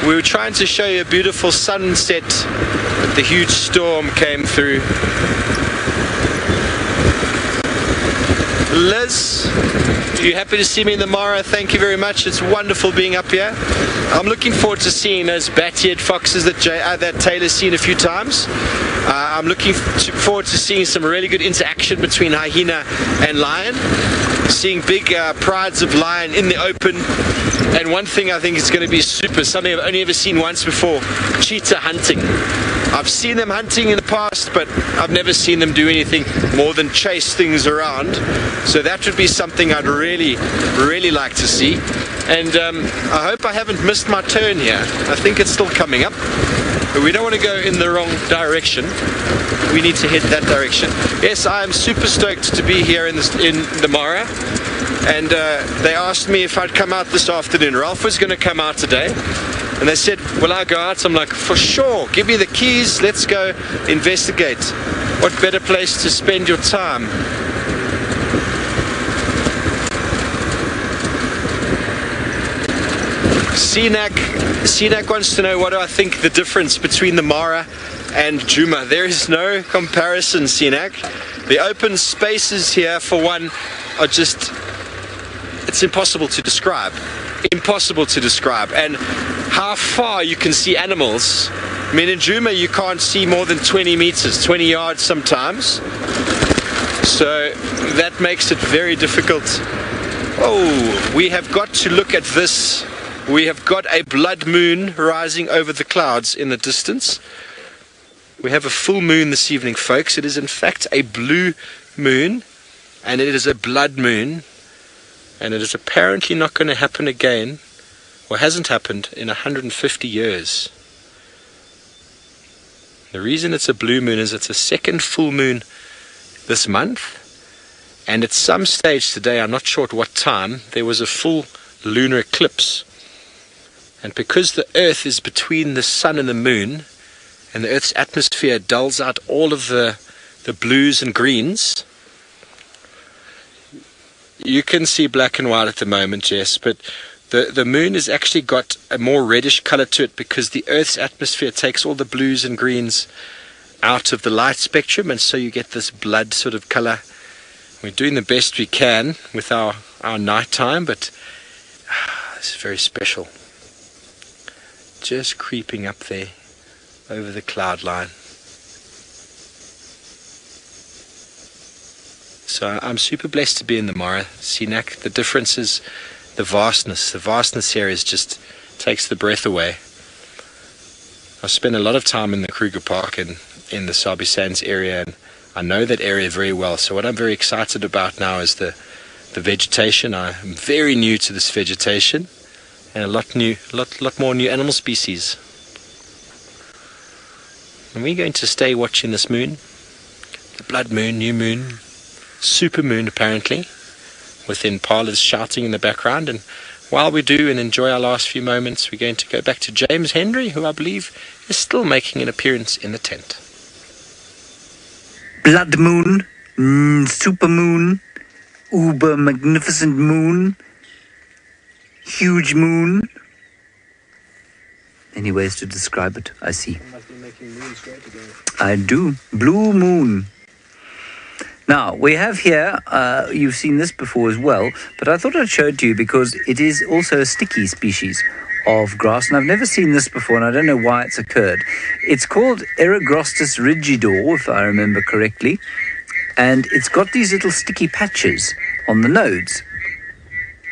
We were trying to show you a beautiful sunset, but the huge storm came through. Liz, are you happy to see me in the Mara? Thank you very much. It's wonderful being up here. I'm looking forward to seeing those bat-eared foxes that Taylor's seen a few times. I'm looking forward to seeing some really good interaction between hyena and lion. Seeing big prides of lion in the open. And one thing I think is going to be super, something I've only ever seen once before, cheetah hunting. I've seen them hunting in the past, but I've never seen them do anything more than chase things around. So that would be something I'd really like to see. And I hope I haven't missed my turn here. I think it's still coming up. But we don't want to go in the wrong direction. We need to head that direction. Yes, I am super stoked to be here in the Mara. And they asked me if I'd come out this afternoon. Ralph was going to come out today. And they said, will I go out? I'm like, for sure. Give me the keys. Let's go investigate. What better place to spend your time? Sinak wants to know what do I think the difference between the Mara and Djuma. There is no comparison, Sinak. The open spaces here, for one, are just, it's impossible to describe. Impossible to describe. And how far you can see animals. I mean, in Djuma you can't see more than 20 meters, 20 yards sometimes. So that makes it very difficult. Oh, we have got to look at this. We have got a blood moon rising over the clouds in the distance. We have a full moon this evening, folks. It is in fact a blue moon, and it is a blood moon, and it is apparently not going to happen again, or hasn't happened in 150 years. The reason it's a blue moon is it's a second full moon this month, and at some stage today, I'm not sure at what time, there was a full lunar eclipse. And because the Earth is between the sun and the moon, and the Earth's atmosphere dulls out all of the blues and greens, you can see black and white at the moment, yes, but the moon has actually got a more reddish color to it because the Earth's atmosphere takes all the blues and greens out of the light spectrum, and so you get this blood sort of color. We're doing the best we can with our nighttime, but this is very special. Just creeping up there over the cloud line. So I'm super blessed to be in the Mara, Sinak. The difference is the vastness. The vastness here is just takes the breath away. I've spent a lot of time in the Kruger Park and in the Sabi Sands area, and I know that area very well. So what I'm very excited about now is the vegetation. I'm very new to this vegetation, and a lot more new animal species. And we're going to stay watching this moon, the blood moon, new moon, super moon apparently, with impalas shouting in the background. And while we do and enjoy our last few moments, we're going to go back to James Henry, who I believe is still making an appearance in the tent. Blood moon, super moon, uber magnificent moon, huge moon. Many ways to describe it, I see. You must be making moons great again. I do. Blue moon. Now, we have here, you've seen this before as well, but I thought I'd show it to you because it is also a sticky species of grass, and I've never seen this before, and I don't know why it's occurred. It's called Eragrostis rigidor, if I remember correctly, and it's got these little sticky patches on the nodes,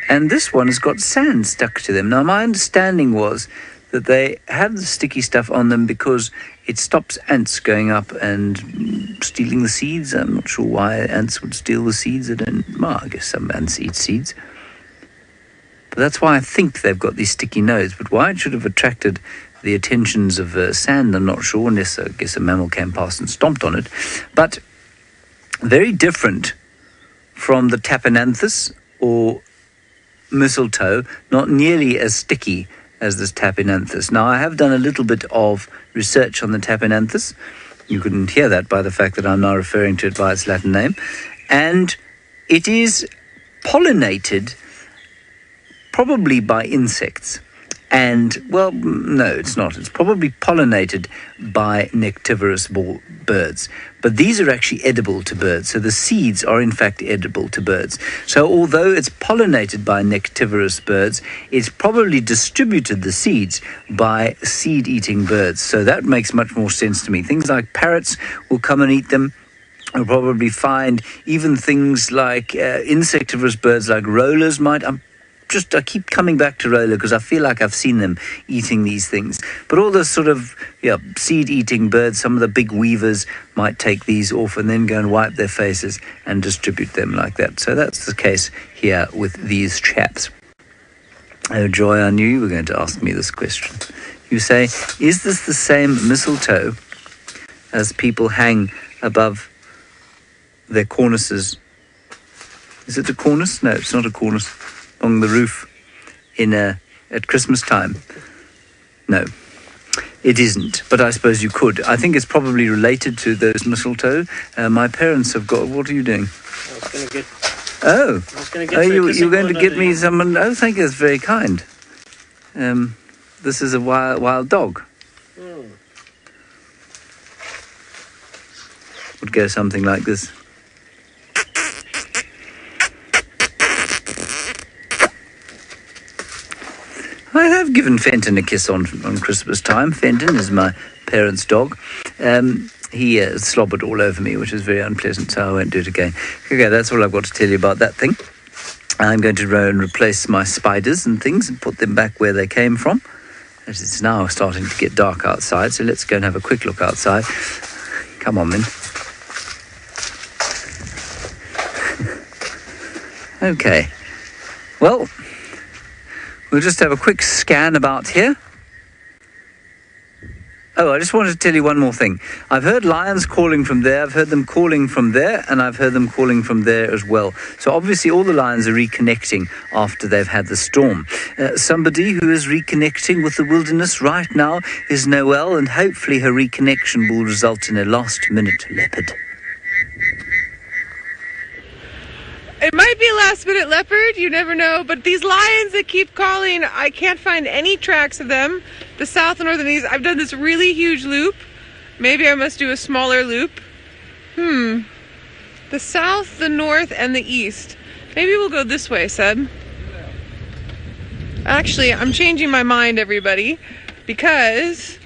and this one has got sand stuck to them. Now, my understanding was that they have the sticky stuff on them because it stops ants going up and stealing the seeds. I'm not sure why ants would steal the seeds. I guess some ants eat seeds. But that's why I think they've got these sticky nodes. But why it should have attracted the attentions of sand, I'm not sure, unless I guess a mammal came past and stomped on it. But very different from the Tapenanthus or mistletoe, not nearly as sticky as this Tapenanthus. Now, I have done a little bit of research on the Tapenanthus. You couldn't hear that by the fact that I'm now referring to it by its Latin name. And it is pollinated probably by insects. And, well, no, it's not. It's probably pollinated by nectivorous birds. But these are actually edible to birds. So the seeds are, in fact, edible to birds. So although it's pollinated by nectivorous birds, it's probably distributed the seeds by seed-eating birds. So that makes much more sense to me. Things like parrots will come and eat them. You'll probably find even things like insectivorous birds like rollers might. I keep coming back to roller because I feel like I've seen them eating these things. But all the sort of seed-eating birds, some of the big weavers might take these off and then go and wipe their faces and distribute them like that. So that's the case here with these chaps. Oh, Joy, I knew you were going to ask me this question. You say, is this the same mistletoe as people hang above their cornices? Is it a cornice? No, it's not a cornice. Along the roof at Christmas time. No, it isn't, but I suppose you could. I think it's probably related to those mistletoe. My parents have got... What are you doing? I was going to get... Oh, you're going to get me someone... Oh, thank you, that's very kind. this is a wild dog. Would go something like this. I have given Fenton a kiss on Christmas time. Fenton is my parents' dog. He slobbered all over me, which was very unpleasant, so I won't do it again. Okay, that's all I've got to tell you about that thing. I'm going to go and replace my spiders and things and put them back where they came from. As it's now starting to get dark outside, so let's go and have a quick look outside. Come on, then. Okay. Well, we'll just have a quick scan about here. Oh, I just wanted to tell you one more thing. I've heard lions calling from there, I've heard them calling from there, and I've heard them calling from there as well. So obviously all the lions are reconnecting after they've had the storm. Somebody who is reconnecting with the wilderness right now is Noelle, and hopefully her reconnection will result in a last-minute leopard. It might be a last-minute leopard, you never know, but these lions that keep calling, I can't find any tracks of them. The south and northern east, I've done this really huge loop. Maybe I must do a smaller loop. The south, the north, and the east. Maybe we'll go this way, Seb. Actually, I'm changing my mind, everybody, because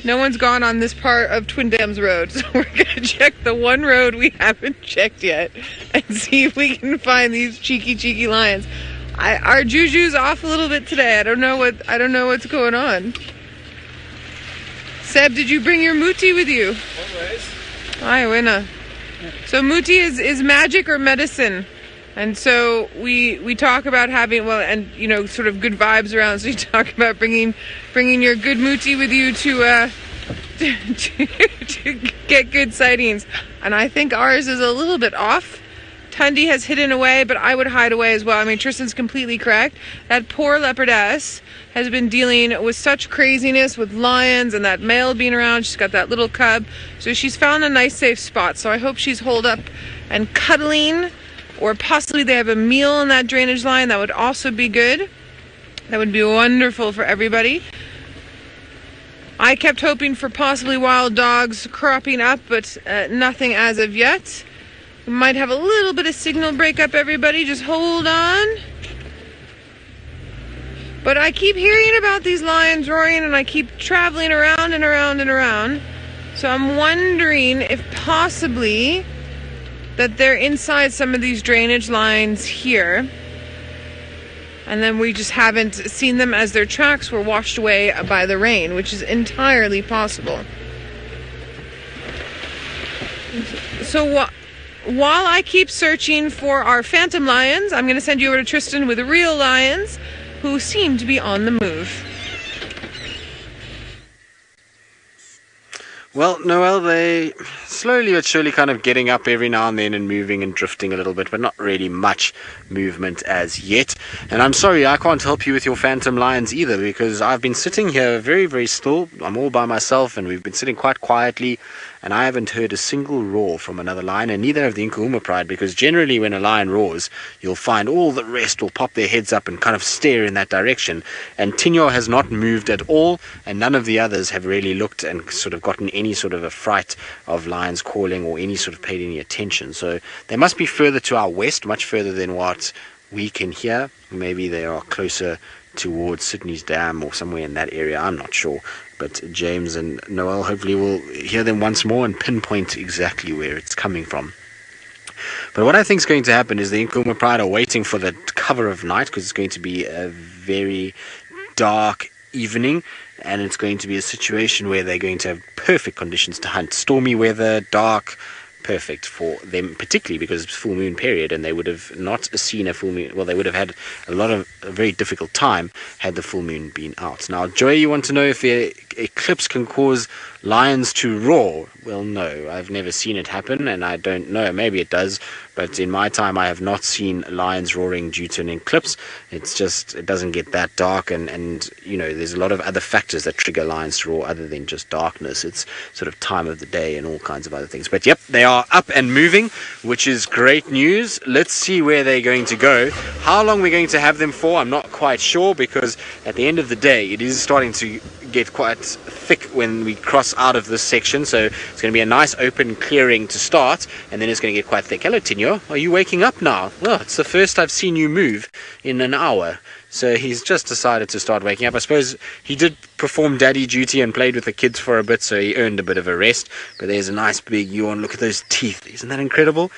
no one's gone on this part of Twin Dams Road, so we're going to check the one road we haven't checked yet and see if we can find these cheeky lions. Our juju's off a little bit today. I don't know what's going on. Seb, did you bring your muti with you? Always. Ay, buena. So muti is magic or medicine. And so we talk about having, well, and you know, sort of good vibes around. So you talk about bringing your good muti with you to get good sightings. And I think ours is a little bit off. Tundi has hidden away, but I would hide away as well. I mean, Tristan's completely correct. That poor leopardess has been dealing with such craziness with lions and that male being around. She's got that little cub. So she's found a nice safe spot. So I hope she's holed up and cuddling. Or possibly they have a meal in that drainage line. That would also be good. That would be wonderful for everybody. I kept hoping for possibly wild dogs cropping up, but nothing as of yet. We might have a little bit of signal breakup, everybody. Just hold on. But I keep hearing about these lions roaring, and I keep traveling around and around and around. So I'm wondering if possibly that they're inside some of these drainage lines here. And then we just haven't seen them as their tracks were washed away by the rain, which is entirely possible. So while I keep searching for our phantom lions, I'm going to send you over to Tristan with real lions who seem to be on the move. Well, Noelle, they slowly but surely kind of getting up every now and then and moving and drifting a little bit, but not really much movement as yet. And I'm sorry, I can't help you with your phantom lions either, because I've been sitting here very, very still. I'm all by myself, and we've been sitting quite quietly, and I haven't heard a single roar from another lion, and neither have the Nkuhuma pride, because generally when a lion roars, you'll find all the rest will pop their heads up and kind of stare in that direction. And Tinyo has not moved at all, and none of the others have really looked and sort of gotten any sort of a fright of lions calling or any sort of paid any attention. So they must be further to our west, much further than what we can hear. Maybe they are closer towards Sydney's Dam or somewhere in that area, I'm not sure. But James and Noelle hopefully will hear them once more and pinpoint exactly where it's coming from. But what I think is going to happen is the Nkuhuma pride are waiting for the cover of night, because it's going to be a very dark evening, and it's going to be a situation where they're going to have perfect conditions to hunt. Stormy weather, dark, perfect for them, particularly because it's full moon period, and they would have not seen a full moon. Well, they would have had a very difficult time had the full moon been out. Now, Joy, you want to know if the eclipse can cause lions to roar? Well, no, I've never seen it happen, and I don't know. Maybe it does, but in my time I have not seen lions roaring due to an eclipse. It doesn't get that dark, and you know, there's a lot of other factors that trigger lions to roar other than just darkness. It's sort of time of the day and all kinds of other things. But yep, they are up and moving, which is great news. Let's see where they're going to go. How long we're going to have them for, I'm not quite sure, because at the end of the day it is starting to get quite thick when we cross out of this section, so it's going to be a nice open clearing to start, and then it's going to get quite thick. Hello Tinyo, are you waking up now? Well, it's the first I've seen you move in an hour. So he's just decided to start waking up. I suppose he did perform daddy duty and played with the kids for a bit, so he earned a bit of a rest. But there's a nice big yawn. Look at those teeth. Isn't that incredible?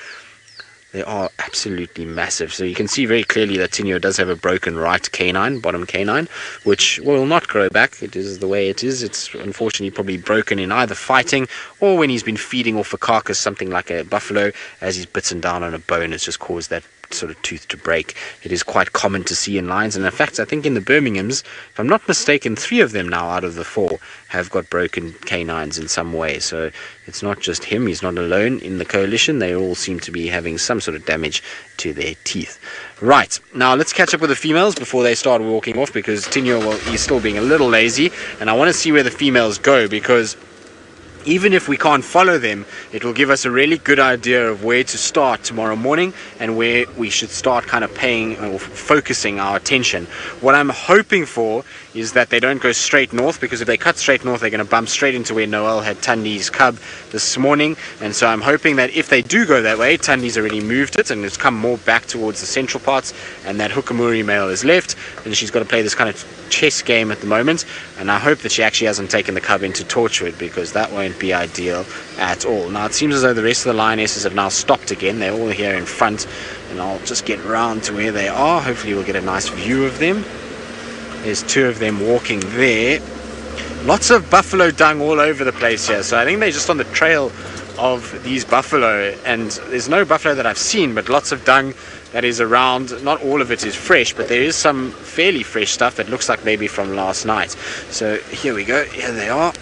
They are absolutely massive. So you can see very clearly that Tinyo does have a broken right canine, bottom canine, which will not grow back. It is the way it is. It's unfortunately probably broken in either fighting or when he's been feeding off a carcass, something like a buffalo, as he's bitten down on a bone. It's just caused that sort of tooth to break. It is quite common to see in lions, and in fact I think in the Birminghams, if I'm not mistaken, 3 of them now out of the 4 have got broken canines in some way. So it's not just him, he's not alone in the coalition. They all seem to be having some sort of damage to their teeth. Right, now let's catch up with the females before they start walking off, because Tinyo, well, he's still being a little lazy, and I want to see where the females go, because even if we can't follow them, it will give us a really good idea of where to start tomorrow morning and where we should start kind of paying or focusing our attention. What I'm hoping for is that they don't go straight north, because if they cut straight north, they're going to bump straight into where Noel had Tundi's cub this morning. And so I'm hoping that if they do go that way, Tundi's already moved it and it's come more back towards the central parts, and that Hukamuri male is left, and she's got to play this kind of chess game at the moment. And I hope that she actually hasn't taken the cub into Torchwood, because that won't be ideal at all. Now it seems as though the rest of the lionesses have now stopped again. They're all here in front, and I'll just get round to where they are. Hopefully we'll get a nice view of them. There's 2 of them walking there. Lots of buffalo dung all over the place here, so I think they're just on the trail of these buffalo, and there's no buffalo that I've seen, but lots of dung that is around. Not all of it is fresh, but there is some fairly fresh stuff that looks like maybe from last night. So here we go, here they are.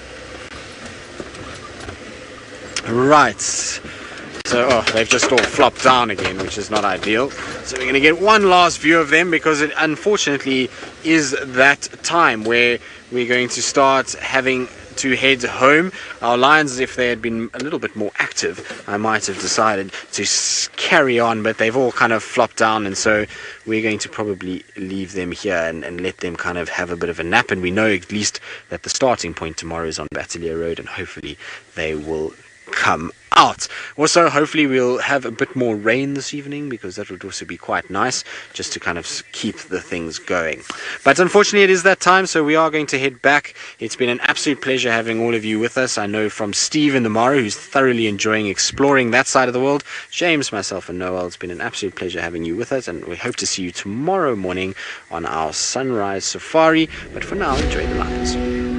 Right, so they've just all flopped down again, which is not ideal. So we're going to get one last view of them, because it unfortunately is that time where we're going to start having to head home. Our lions, if they had been a little bit more active, I might have decided to carry on, but they've all kind of flopped down, and so we're going to probably leave them here and let them kind of have a bit of a nap. And we know at least that the starting point tomorrow is on Battalier Road, and hopefully they will come out. Also, hopefully we'll have a bit more rain this evening, because that would also be quite nice, just to kind of keep the things going. But unfortunately it is that time, so we are going to head back. It's been an absolute pleasure having all of you with us. I know from Steve in the Mara, who's thoroughly enjoying exploring that side of the world, James, myself and Noel, it's been an absolute pleasure having you with us, and we hope to see you tomorrow morning on our sunrise safari. But for now, enjoy the lions.